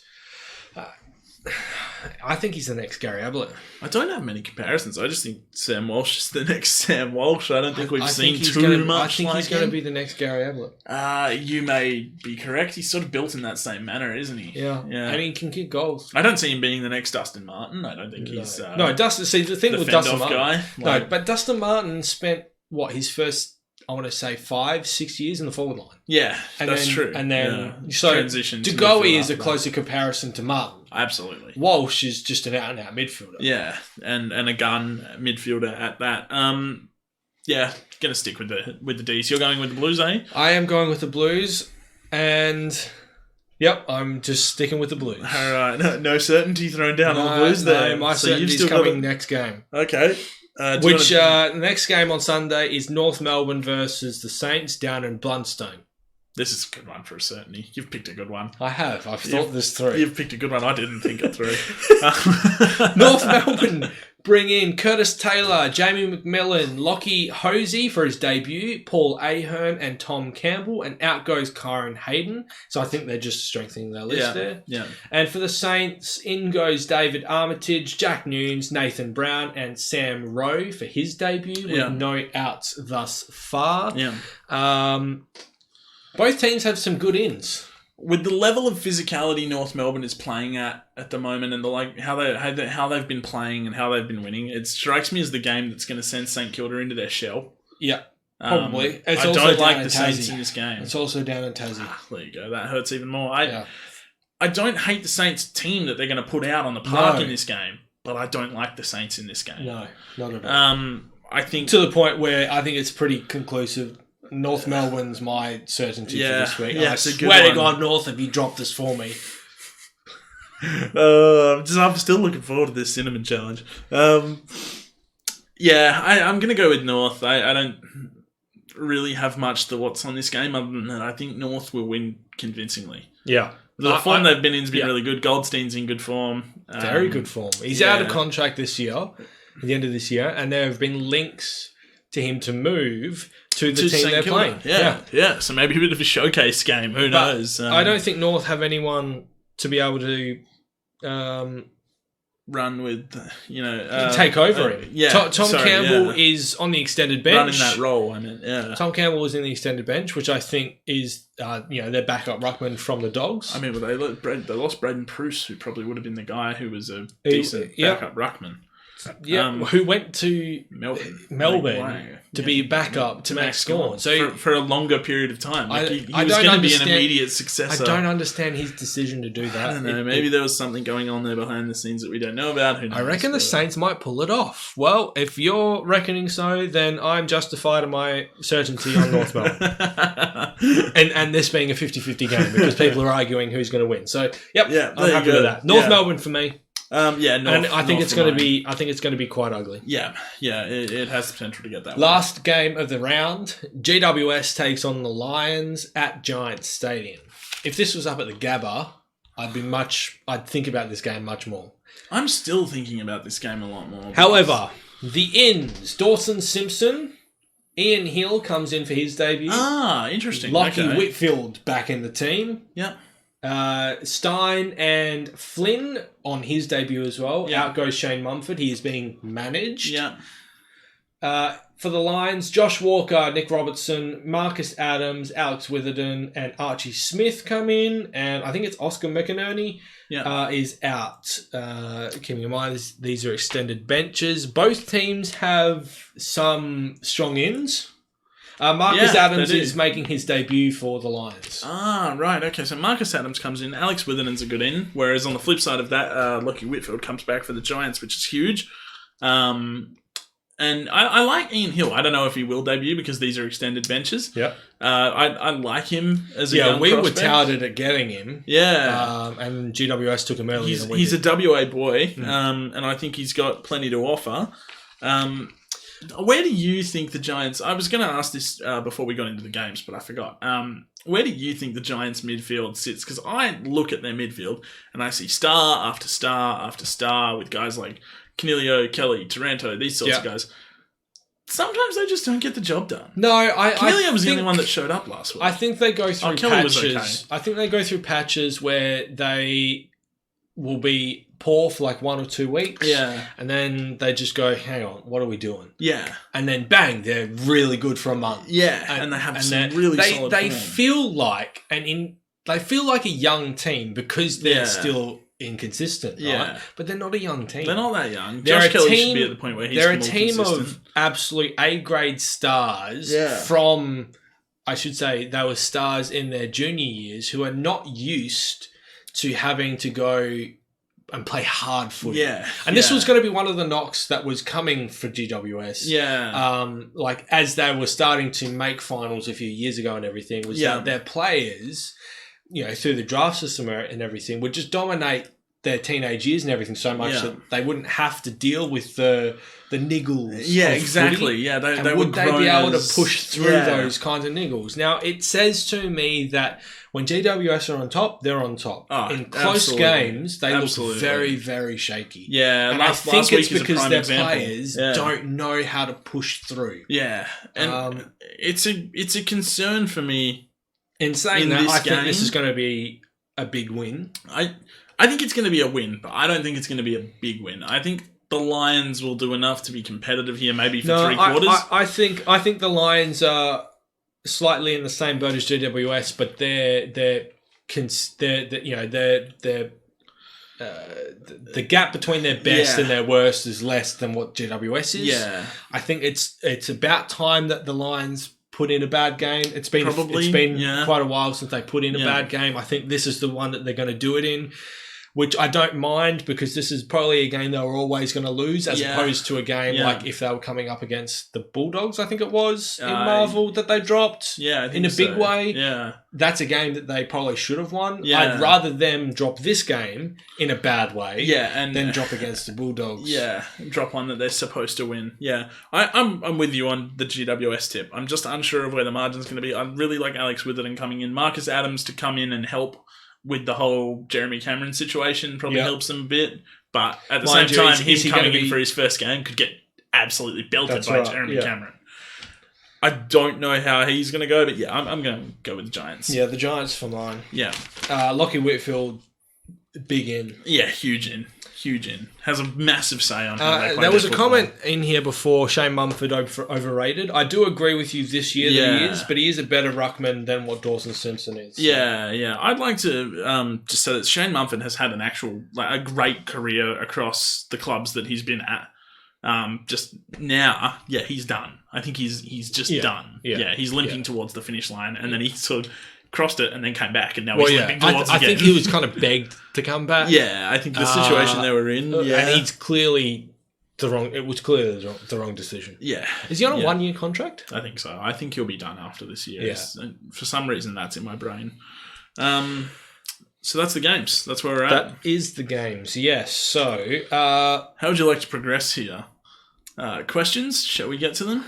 Speaker 1: I think he's the next Gary Ablett.
Speaker 2: I don't have many comparisons. I just think Sam Walsh is the next Sam Walsh. I don't think we've seen too much.
Speaker 1: I think he's going to be the next Gary Ablett.
Speaker 2: You may be correct. He's sort of built in that same manner, isn't he?
Speaker 1: Yeah. And he can kick goals.
Speaker 2: I don't see him being the next Dustin Martin. I don't think he's...
Speaker 1: Dustin. See, the thing with Dustin Martin...
Speaker 2: guy.
Speaker 1: But Dustin Martin spent, his first... I want to say 5-6 years in the forward line.
Speaker 2: Yeah, that's true.
Speaker 1: And then transition. Degoe is a closer comparison to Martin.
Speaker 2: Absolutely.
Speaker 1: Walsh is just an out-and-out midfielder.
Speaker 2: Yeah, and a gun midfielder at that. Gonna stick with the D's. You're going with the Blues, eh?
Speaker 1: I am going with the Blues, and yep, I'm just sticking with the Blues.
Speaker 2: All right, no certainty thrown down on the Blues there.
Speaker 1: No, my certainty's coming next game.
Speaker 2: Okay.
Speaker 1: The next game on Sunday is North Melbourne versus the Saints down in Blundstone.
Speaker 2: This is a good one for a certainty. You've picked a good one.
Speaker 1: I have. I've thought this through.
Speaker 2: You've picked a good one. I didn't think it through.
Speaker 1: North Melbourne bring in Curtis Taylor, Jamie McMillan, Lockie Hosey for his debut, Paul Ahern and Tom Campbell, and out goes Kyron Hayden. So I think they're just strengthening their list there.
Speaker 2: Yeah.
Speaker 1: And for the Saints, in goes David Armitage, Jack Nunes, Nathan Brown, and Sam Rowe for his debut with no outs thus far.
Speaker 2: Yeah.
Speaker 1: Both teams have some good ins.
Speaker 2: With the level of physicality North Melbourne is playing at the moment, and how they've been playing and how they've been winning, it strikes me as the game that's going to send St Kilda into their shell.
Speaker 1: Yeah, probably.
Speaker 2: I don't like the Saints in this game.
Speaker 1: It's also down in Tassie.
Speaker 2: There you go. That hurts even more. I don't hate the Saints team that they're going to put out on the park in this game, but I don't like the Saints in this game.
Speaker 1: No, not at all.
Speaker 2: I think
Speaker 1: to the point where I think it's pretty conclusive. North Melbourne's my certainty for this week.
Speaker 2: Yeah,
Speaker 1: I swear to God, North, if you drop this for me.
Speaker 2: I'm still looking forward to this cinnamon challenge. I'm going to go with North. I don't really have much thoughts on this game other than that I think North will win convincingly.
Speaker 1: Yeah.
Speaker 2: The form they've been in has been really good. Goldstein's in good form.
Speaker 1: Very good form. He's out of contract this year, at the end of this year, and there have been links to him to move to the team they're playing.
Speaker 2: Yeah. So maybe a bit of a showcase game. Who knows?
Speaker 1: I don't think North have anyone to be able to
Speaker 2: run with,
Speaker 1: take over him. Tom Campbell is on the extended bench.
Speaker 2: Running that role, I mean, yeah.
Speaker 1: Tom Campbell is in the extended bench, which I think is, their backup ruckman from the Dogs.
Speaker 2: I mean, they lost Braden Pruce, who probably would have been the guy who was a decent backup ruckman.
Speaker 1: Yeah, who went to Melbourne to be backup to Max Gawn. So
Speaker 2: for a longer period of time, he was going to be an immediate successor.
Speaker 1: I don't understand his decision to do that.
Speaker 2: I don't know. Maybe there was something going on there behind the scenes that we don't know about. Who knows?
Speaker 1: I reckon the Saints might pull it off. Well, if you're reckoning so, then I'm justified in my certainty on North Melbourne. and this being a 50-50 game because people are arguing who's going to win. So, I'm happy with that. North Melbourne for me.
Speaker 2: And
Speaker 1: I think it's going to be. I think it's going to be quite ugly.
Speaker 2: Yeah. It has the potential to get that.
Speaker 1: Last game of the round, GWS takes on the Lions at Giants Stadium. If this was up at the Gabba, I'd think about this game much more.
Speaker 2: I'm still thinking about this game a lot more.
Speaker 1: However, the ins: Dawson Simpson, Ian Hill comes in for his debut.
Speaker 2: Interesting.
Speaker 1: Lockie Whitfield back in the team.
Speaker 2: Yeah.
Speaker 1: Stein and Flynn on his debut as well. Out goes Shane Mumford. He is being managed.
Speaker 2: Yeah.
Speaker 1: for the Lions, Josh Walker, Nick Robertson, Marcus Adams, Alex Witherden, and Archie Smith come in. And I think it's Oscar McInerney is out. Keeping in mind, these are extended benches. Both teams have some strong ins. Marcus Adams is making his debut for the Lions.
Speaker 2: Ah, right. Okay, so Marcus Adams comes in. Alex Witherden's a good in. Whereas on the flip side of that, Lockie Whitfield comes back for the Giants, which is huge. And I like Ian Hill. I don't know if he will debut because these are extended benches.
Speaker 1: Yeah.
Speaker 2: I like him as a young
Speaker 1: we
Speaker 2: prospect.
Speaker 1: were touted at getting him.
Speaker 2: Yeah.
Speaker 1: And GWS took him earlier than we
Speaker 2: He's
Speaker 1: did.
Speaker 2: a WA boy, and I think he's got plenty to offer. Where do you think the Giants... I was going to ask this before we got into the games, but I forgot. Where do you think the Giants' midfield sits? Because I look at their midfield and I see star after star after star with guys like Canelio, Kelly, Taranto, these sorts of guys. Sometimes they just don't get the job done.
Speaker 1: No,
Speaker 2: Canelio was the only one that showed up last week.
Speaker 1: I think they go through
Speaker 2: Kelly
Speaker 1: patches.
Speaker 2: was okay.
Speaker 1: I think they go through patches where they will be poor for like 1 or 2 weeks.
Speaker 2: Yeah.
Speaker 1: And then they just go, hang on, what are we doing?
Speaker 2: Yeah.
Speaker 1: And then bang, they're really good for a month.
Speaker 2: Yeah. And they have some really solid
Speaker 1: They
Speaker 2: form.
Speaker 1: feel like they feel like a young team because they're still inconsistent, right? But they're not a young team.
Speaker 2: They're not that young.
Speaker 1: They're
Speaker 2: Josh Kelly should be at the point where he's more consistent.
Speaker 1: They're a team of absolute A-grade stars from, I should say, they were stars in their junior years who are not used to having to go and play hard footy.
Speaker 2: Yeah.
Speaker 1: And this was going to be one of the knocks that was coming for GWS.
Speaker 2: Yeah.
Speaker 1: Like as they were starting to make finals a few years ago and everything, was that their players, through the draft system and everything, would just dominate their teenage years and everything so much that they wouldn't have to deal with the niggles.
Speaker 2: Yeah,
Speaker 1: of
Speaker 2: exactly.
Speaker 1: Footy.
Speaker 2: Yeah,
Speaker 1: they would they be able to push through those kinds of niggles? Now, it says to me that when GWS are on top, they're on top.
Speaker 2: Oh,
Speaker 1: in close games, they look very, very shaky.
Speaker 2: Yeah,
Speaker 1: and I think it's because their players don't know how to push through.
Speaker 2: Yeah, and it's a concern for me.
Speaker 1: In saying that, I think this is going to be a big win.
Speaker 2: I think it's going to be a win, but I don't think it's going to be a big win. I think the Lions will do enough to be competitive here, maybe for 3 quarters.
Speaker 1: I think the Lions are slightly in the same boat as GWS, but the gap between their best and their worst is less than what GWS is.
Speaker 2: Yeah,
Speaker 1: I think it's about time that the Lions put in a bad game. It's been quite a while since they put in a bad game. I think this is the one that they're going to do it in, which I don't mind because this is probably a game they were always going to lose as opposed to a game like if they were coming up against the Bulldogs, I think it was, in Marvel that they dropped in a big way.
Speaker 2: Yeah.
Speaker 1: That's a game that they probably should have won. Yeah. I'd rather them drop this game in a bad way than drop against the Bulldogs.
Speaker 2: Yeah, drop one that they're supposed to win. Yeah, I'm with you on the GWS tip. I'm just unsure of where the margin's going to be. I really like Alex Witherden coming in. Marcus Adams to come in and help with the whole Jeremy Cameron situation probably helps them a bit. But at the same time, him coming in for his first game could get absolutely belted by Jeremy Cameron. I don't know how he's going to go, but I'm going to go with the Giants.
Speaker 1: Yeah, the Giants for mine.
Speaker 2: Yeah.
Speaker 1: Lockie Whitfield, big in.
Speaker 2: Yeah, huge in. Huge in. Has a massive say on how they play.
Speaker 1: There was a comment in here before, Shane Mumford overrated. I do agree with you this year that he is, but he is a better ruckman than what Dawson Simpson is. So.
Speaker 2: Yeah. I'd like to just say that Shane Mumford has had a great career across the clubs that he's been at. Just now, he's done. I think he's just done. Yeah, he's limping towards the finish line, and then he sort of crossed it and then came back, and now he's limping towards it again.
Speaker 1: I think he was kind of begged to come back.
Speaker 2: Yeah, I think the situation they were in. Yeah.
Speaker 1: And he's clearly it was clearly the wrong decision.
Speaker 2: Yeah.
Speaker 1: Is he on a 1-year contract?
Speaker 2: I think so. I think he'll be done after this year.
Speaker 1: Yeah.
Speaker 2: For some reason, that's in my brain. So that's the games. That's where we're at.
Speaker 1: That is the games, yes. So,
Speaker 2: how would you like to progress here? Questions? Shall we get to them?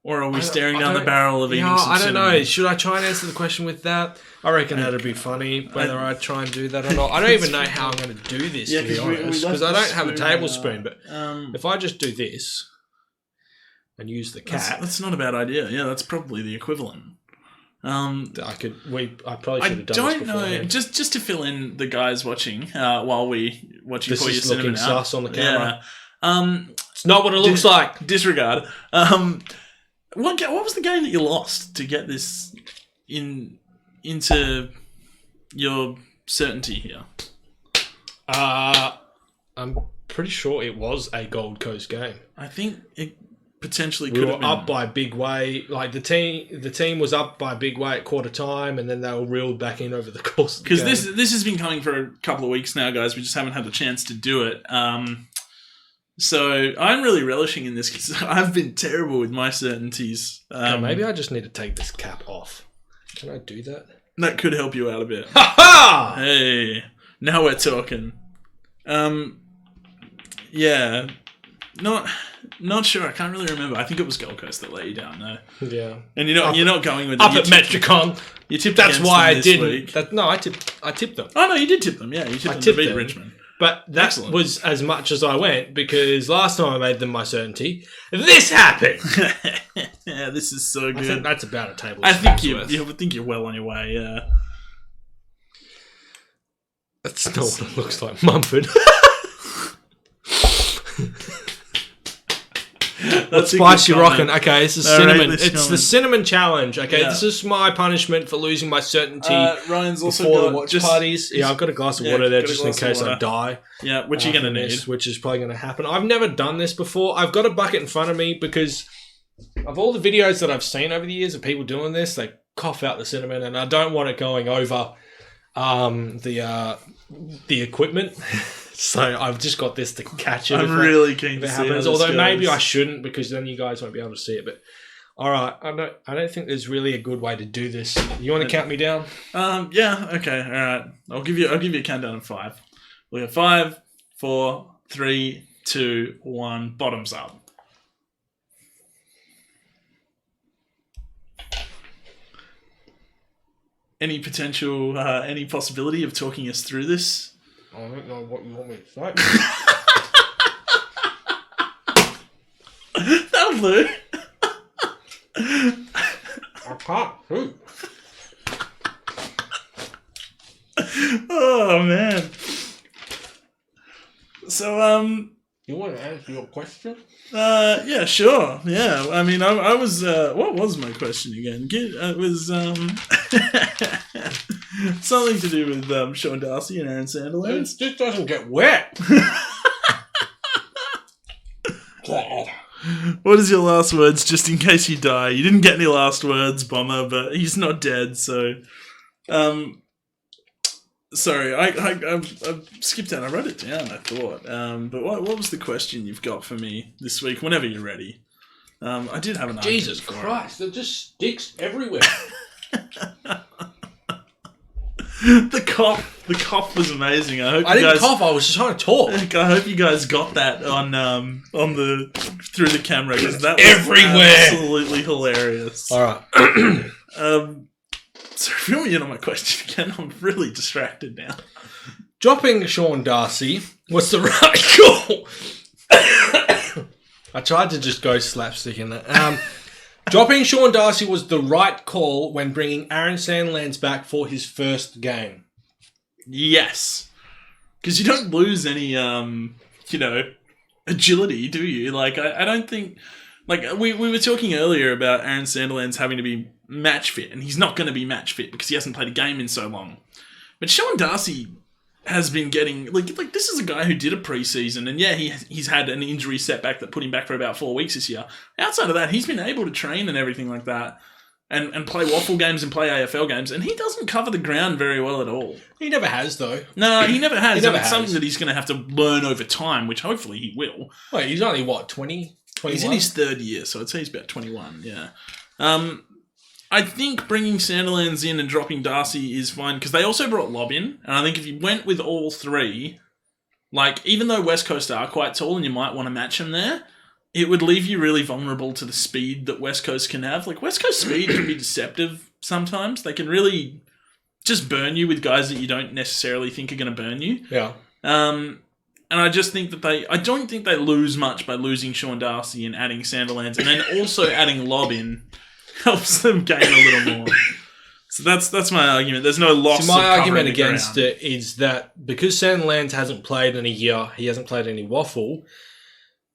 Speaker 2: Or are we staring down the barrel of eating some
Speaker 1: I don't
Speaker 2: cinnamon?
Speaker 1: know. Should I try and answer the question with that? I reckon that'd be funny, whether I try and do that or not. I don't even know how I'm going to do this, to be honest, because I don't have a tablespoon. But if I just do this and use the cat...
Speaker 2: That's not a bad idea. Yeah, that's probably the equivalent.
Speaker 1: I probably should have done this beforehand.
Speaker 2: I don't know. Just to fill in the guys watching while we watch you pour your cinnamon out.
Speaker 1: This is looking sus on the camera. It's not what it looks like.
Speaker 2: Disregard. What was the game that you lost to get this into your certainty here?
Speaker 1: I'm pretty sure it was a Gold Coast game.
Speaker 2: I think it potentially
Speaker 1: we
Speaker 2: could
Speaker 1: were
Speaker 2: have been.
Speaker 1: Up by a big way. Like the team was up by a big way at quarter time, and then they were reeled back in over the course of the game.
Speaker 2: Because this has been coming for a couple of weeks now, guys. We just haven't had the chance to do it. So I'm really relishing in this because I've been terrible with my certainties.
Speaker 1: Maybe I just need to take this cap off. Can I do that?
Speaker 2: That could help you out a bit.
Speaker 1: Ha ha!
Speaker 2: Hey, now we're talking. Yeah, not sure. I can't really remember. I think it was Gold Coast that let you down, though.
Speaker 1: Yeah,
Speaker 2: and you're not going with
Speaker 1: up at Metricon.
Speaker 2: You tipped.
Speaker 1: That's why I didn't.
Speaker 2: Week.
Speaker 1: I tipped them.
Speaker 2: Oh no, you did tip them. Yeah, you tipped them to beat Richmond.
Speaker 1: But that was as much as I went because last time I made them my certainty, this happened.
Speaker 2: Yeah, this is so good.
Speaker 1: I think that's about a table.
Speaker 2: I think you're well on your way. Yeah.
Speaker 1: That's not what it looks like, Mumford. That's spicy rockin'. Okay, this is cinnamon. It's the cinnamon challenge. Okay, This is my punishment for losing my certainty.
Speaker 2: Ryan's also
Speaker 1: before the watch parties. Yeah, I've got a glass of water there just in case I die.
Speaker 2: Yeah, which you're going to need.
Speaker 1: Which is probably going to happen. I've never done this before. I've got a bucket in front of me because of all the videos that I've seen over the years of people doing this, they cough out the cinnamon, and I don't want it going over the equipment. So I've just got this to catch it.
Speaker 2: I'm really keen to see it.
Speaker 1: Although maybe I shouldn't because then you guys won't be able to see it. But all right, I don't think there's really a good way to do this. You want to count me down?
Speaker 2: Yeah. Okay. All right. I'll give you a countdown of 5. We have 5, 4, 3, 2, 1. Bottoms up. Any possibility of talking us through this?
Speaker 1: I don't know what you want me to say.
Speaker 2: That'll do.
Speaker 1: I can't shoot.
Speaker 2: Oh man. So
Speaker 1: you want to answer your question?
Speaker 2: Yeah, sure. Yeah, I mean, I was. What was my question again? It was something to do with Sean Darcy and Aaron Sandilands.
Speaker 1: It just doesn't get wet.
Speaker 2: What is your last words, just in case you die? You didn't get any last words, Bomber, but he's not dead, so. Sorry, I skipped down. I wrote it down, I thought. But what was the question you've got for me this week, whenever you're ready? I did have an argument.
Speaker 1: Jesus Christ, there just sticks everywhere.
Speaker 2: The cough was amazing. I
Speaker 1: didn't cough. I was just trying to talk.
Speaker 2: I hope you guys got that on the through the camera because that was
Speaker 1: everywhere.
Speaker 2: Absolutely hilarious.
Speaker 1: All right.
Speaker 2: So fill me in on my question again. I'm really distracted now.
Speaker 1: Dropping Sean Darcy was the right call. I tried to just go slapstick in that. Dropping Sean Darcy was the right call when bringing Aaron Sandilands back for his first game.
Speaker 2: Yes. Because you don't lose any, agility, do you? Like, I don't think... Like, we were talking earlier about Aaron Sandilands having to be match fit, and he's not going to be match fit because he hasn't played a game in so long. But Sean Darcy has been getting... Like this is a guy who did a preseason, and yeah, he's had an injury setback that put him back for about 4 weeks this year. Outside of that, he's been able to train and everything like that, and play waffle games and play AFL games, and he doesn't cover the ground very well at all.
Speaker 1: He never has, though.
Speaker 2: No, he never has. It's something that he's going to have to learn over time, which hopefully he will.
Speaker 1: Wait, he's only, 20? 21?
Speaker 2: He's in his 3rd year, so I'd say he's about 21, yeah. I think bringing Sandilands in and dropping Darcy is fine, because they also brought Lobb in, and I think if you went with all 3, like, even though West Coast are quite tall and you might want to match them there, it would leave you really vulnerable to the speed that West Coast can have. Like, West Coast speed can be deceptive sometimes. They can really just burn you with guys that you don't necessarily think are going to burn you.
Speaker 1: Yeah.
Speaker 2: And I just think that I don't think they lose much by losing Sean Darcy and adding Sandilands, and then also adding Lobb in helps them gain a little more. So that's my argument. There's no loss.
Speaker 1: So my argument against it is that because Sandilands hasn't played in a year, he hasn't played any waffle.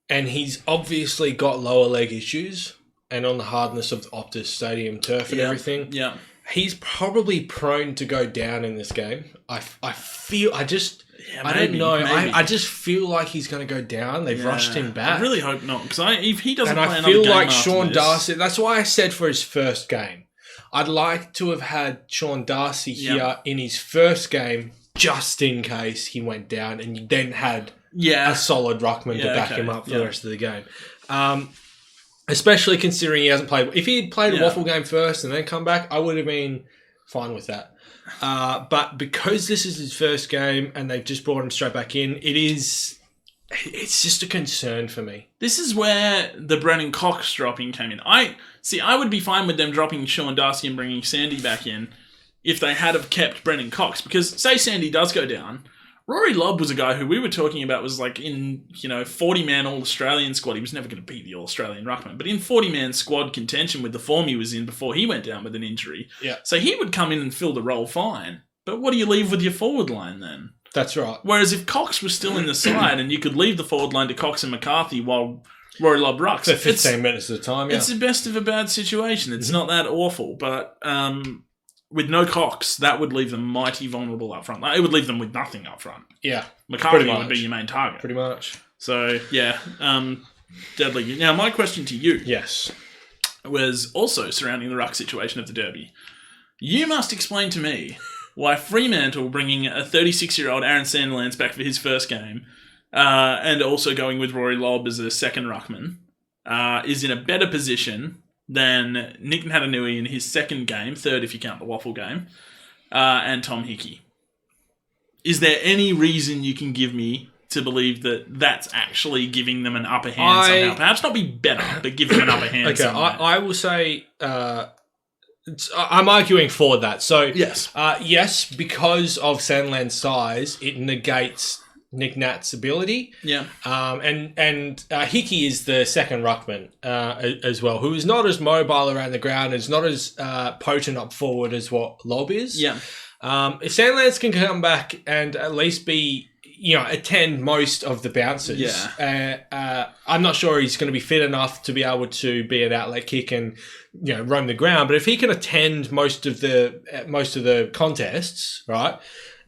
Speaker 1: and he's obviously got lower leg issues, and on the hardness of the Optus Stadium turf and everything.
Speaker 2: Yeah.
Speaker 1: He's probably prone to go down in this game. I just feel like he's going to go down. They've rushed him back.
Speaker 2: I really hope not, because if he doesn't play another game,
Speaker 1: and I feel like Sean Darcy. That's why I said for his first game, I'd like to have had Sean Darcy here in his first game, just in case he went down, and you then had a solid ruckman to back him up for the rest of the game. Especially considering he hasn't played. If he had played a waffle game first and then come back, I would have been fine with that. But because this is his first game and they've just brought him straight back in, it's just a concern for me.
Speaker 2: This is where the Brennan Cox dropping came in. I would be fine with them dropping Sean Darcy and bringing Sandy back in if they had have kept Brennan Cox. Because say Sandy does go down, Rory Lobb was a guy who we were talking about was like in, 40-man All-Australian squad. He was never going to beat the All-Australian ruckman, but in 40-man squad contention with the form he was in before he went down with an injury.
Speaker 1: Yeah.
Speaker 2: So he would come in and fill the role fine. But what do you leave with your forward line then?
Speaker 1: That's right.
Speaker 2: Whereas if Cox was still in the side and you could leave the forward line to Cox and McCarthy while Rory Lobb rucks.
Speaker 1: For 15 minutes at a time,
Speaker 2: It's the best of a bad situation. It's not that awful, but... with no Cox, that would leave them mighty vulnerable up front. It would leave them with nothing up front.
Speaker 1: Yeah.
Speaker 2: McCarthy would be your main target.
Speaker 1: Pretty much.
Speaker 2: So, deadly. Now, my question to you was also surrounding the ruck situation of the Derby. You must explain to me why Fremantle bringing a 36-year-old Aaron Sandilands back for his first game and also going with Rory Lobb as a second ruckman is in a better position than Nick Naitanui in his second game, third if you count the waffle game, and Tom Hickey. Is there any reason you can give me to believe that that's actually giving them an upper hand somehow? Perhaps not be better, but give them an upper hand somehow.
Speaker 1: I will say... I'm arguing for that. So, yes, because of Sandland's size, it negates Nick Nat's ability.
Speaker 2: Yeah.
Speaker 1: And Hickey is the second ruckman as well, who is not as mobile around the ground, is not as potent up forward as what Lobb is.
Speaker 2: Yeah.
Speaker 1: If Sandlands can come back and at least be, attend most of the bounces.
Speaker 2: Yeah.
Speaker 1: I'm not sure he's going to be fit enough to be able to be an outlet kick and, roam the ground. But if he can attend most of the contests, right,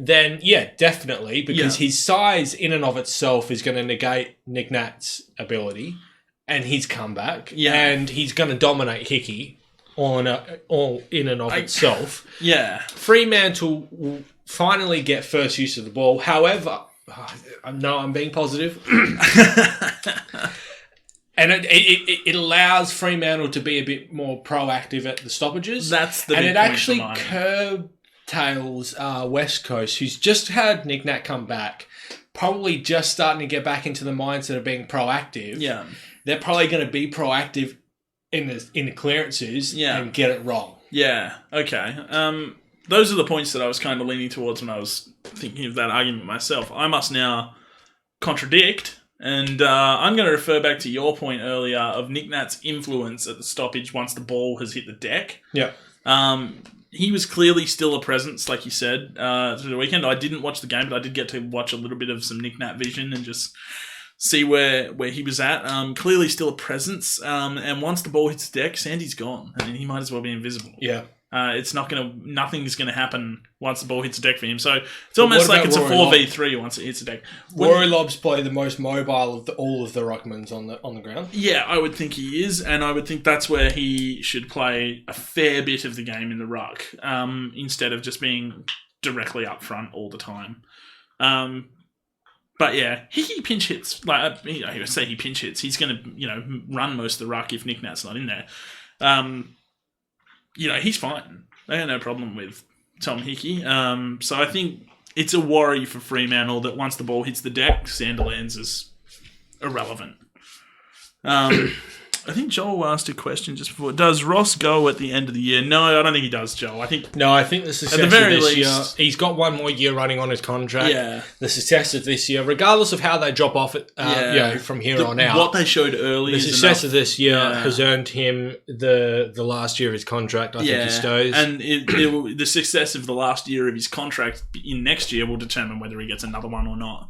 Speaker 1: then definitely, because his size in and of itself is going to negate Nick Nat's ability and his comeback.
Speaker 2: Yeah.
Speaker 1: And he's going to dominate Hickey all in and of itself.
Speaker 2: Yeah.
Speaker 1: Fremantle will finally get first use of the ball. However, I know I'm being positive. And it allows Fremantle to be a bit more proactive at the stoppages.
Speaker 2: That's the
Speaker 1: and
Speaker 2: big
Speaker 1: it
Speaker 2: point
Speaker 1: actually
Speaker 2: for
Speaker 1: curtails West Coast, who's just had Nick Nat come back, probably just starting to get back into the mindset of being proactive.
Speaker 2: Yeah.
Speaker 1: They're probably going to be proactive in the clearances and get it wrong.
Speaker 2: Yeah. Okay. Those are the points that I was kind of leaning towards when I was thinking of that argument myself. I must now contradict, and I'm going to refer back to your point earlier of Nick Nat's influence at the stoppage once the ball has hit the deck.
Speaker 1: Yeah.
Speaker 2: He was clearly still a presence, like you said, through the weekend. I didn't watch the game, but I did get to watch a little bit of some Nick Nat vision and just see where he was at. Clearly still a presence. And once the ball hits the deck, Sandy's gone. I mean, he might as well be invisible.
Speaker 1: Yeah.
Speaker 2: Nothing's going to happen once the ball hits the deck for him. So it's almost like it's a 4v3 once it hits the deck.
Speaker 1: Rory Lobb's probably the most mobile of all of the ruckmans on the ground.
Speaker 2: Yeah, I would think he is, and I would think that's where he should play a fair bit of the game in the ruck, instead of just being directly up front all the time. But yeah, Hickey pinch hits. Like I say, he pinch hits. He's going to run most of the ruck if Nick Nat's not in there. He's fine. They have no problem with Tom Hickey. So I think it's a worry for Fremantle that once the ball hits the deck, Sandilands is irrelevant. I think Joel asked a question just before. Does Ross go at the end of the year? No, I don't think he does, Joel. I think
Speaker 1: the success
Speaker 2: at the very
Speaker 1: of this
Speaker 2: least,
Speaker 1: year, he's got one more year running on his contract.
Speaker 2: Yeah.
Speaker 1: The success of this year, regardless of how they drop off from here on out.
Speaker 2: What they showed early,
Speaker 1: the success of this year has earned him the last year of his contract. I think he stays.
Speaker 2: And the success of the last year of his contract in next year will determine whether he gets another one or not.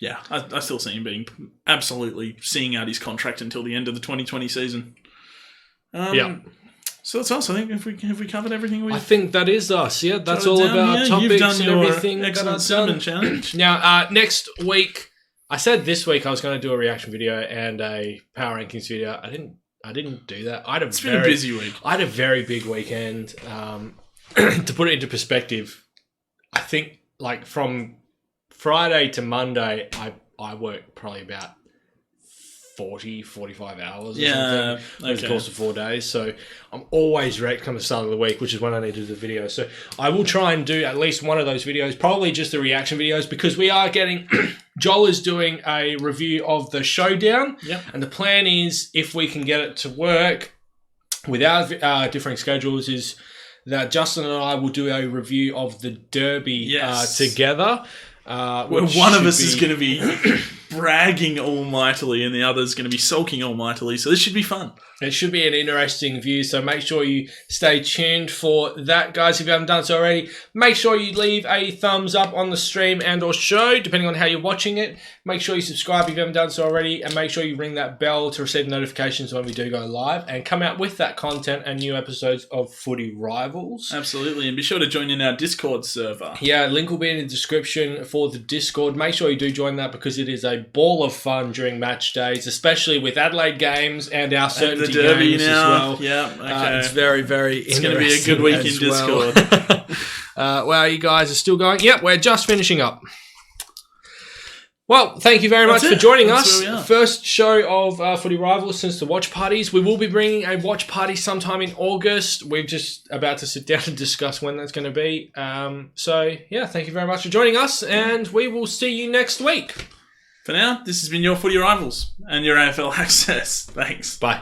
Speaker 2: Yeah, I still see him being absolutely seeing out his contract until the end of the 2020 season. So that's us. I think have we covered everything?
Speaker 1: I think that is us. Yeah, that's all about topics. You've done your everything.
Speaker 2: Excellent sermon challenge.
Speaker 1: Now, next week, I said this week I was going to do a reaction video and a power rankings video. I didn't do that. It's been a busy week. I had a very big weekend. To put it into perspective, I think like from Friday to Monday, I worked probably about 45 hours or something over the course of 4 days. So I'm always wrecked come the start of the week, which is when I need to do the video. So I will try and do at least one of those videos, probably just the reaction videos, because we are getting... Joel is doing a review of the Showdown.
Speaker 2: Yep.
Speaker 1: And the plan is, if we can get it to work without differing schedules, is that Justin and I will do a review of the Derby together.
Speaker 2: Where one of us is going to be bragging almightily and the other is going to be sulking almightily. So this should be fun.
Speaker 1: It should be an interesting view. So make sure you stay tuned for that, guys. If you haven't done so already, make sure you leave a thumbs up on the stream and or show, depending on how you're watching it. Make sure you subscribe if you haven't done so already. And make sure you ring that bell to receive notifications when we do go live and come out with that content and new episodes of Footy Rivals.
Speaker 2: Absolutely. And be sure to join in our Discord server.
Speaker 1: Yeah, link will be in the description for the Discord. Make sure you do join that because it is a ball of fun during match days, especially with Adelaide games and our certainty
Speaker 2: Derby
Speaker 1: games
Speaker 2: now.
Speaker 1: as well.
Speaker 2: Yeah, okay.
Speaker 1: It's very, very interesting.
Speaker 2: It's going to be a good week in Discord.
Speaker 1: Wow, you guys are still going? Yep, we're just finishing up. Well, thank you very much for joining us. First show of Footy Rivals since the watch parties. We will be bringing a watch party sometime in August. We're just about to sit down and discuss when that's going to be. So, yeah, thank you very much for joining us, and we will see you next week.
Speaker 2: For now, this has been your Footy Rivals and your AFL Access. Thanks.
Speaker 1: Bye.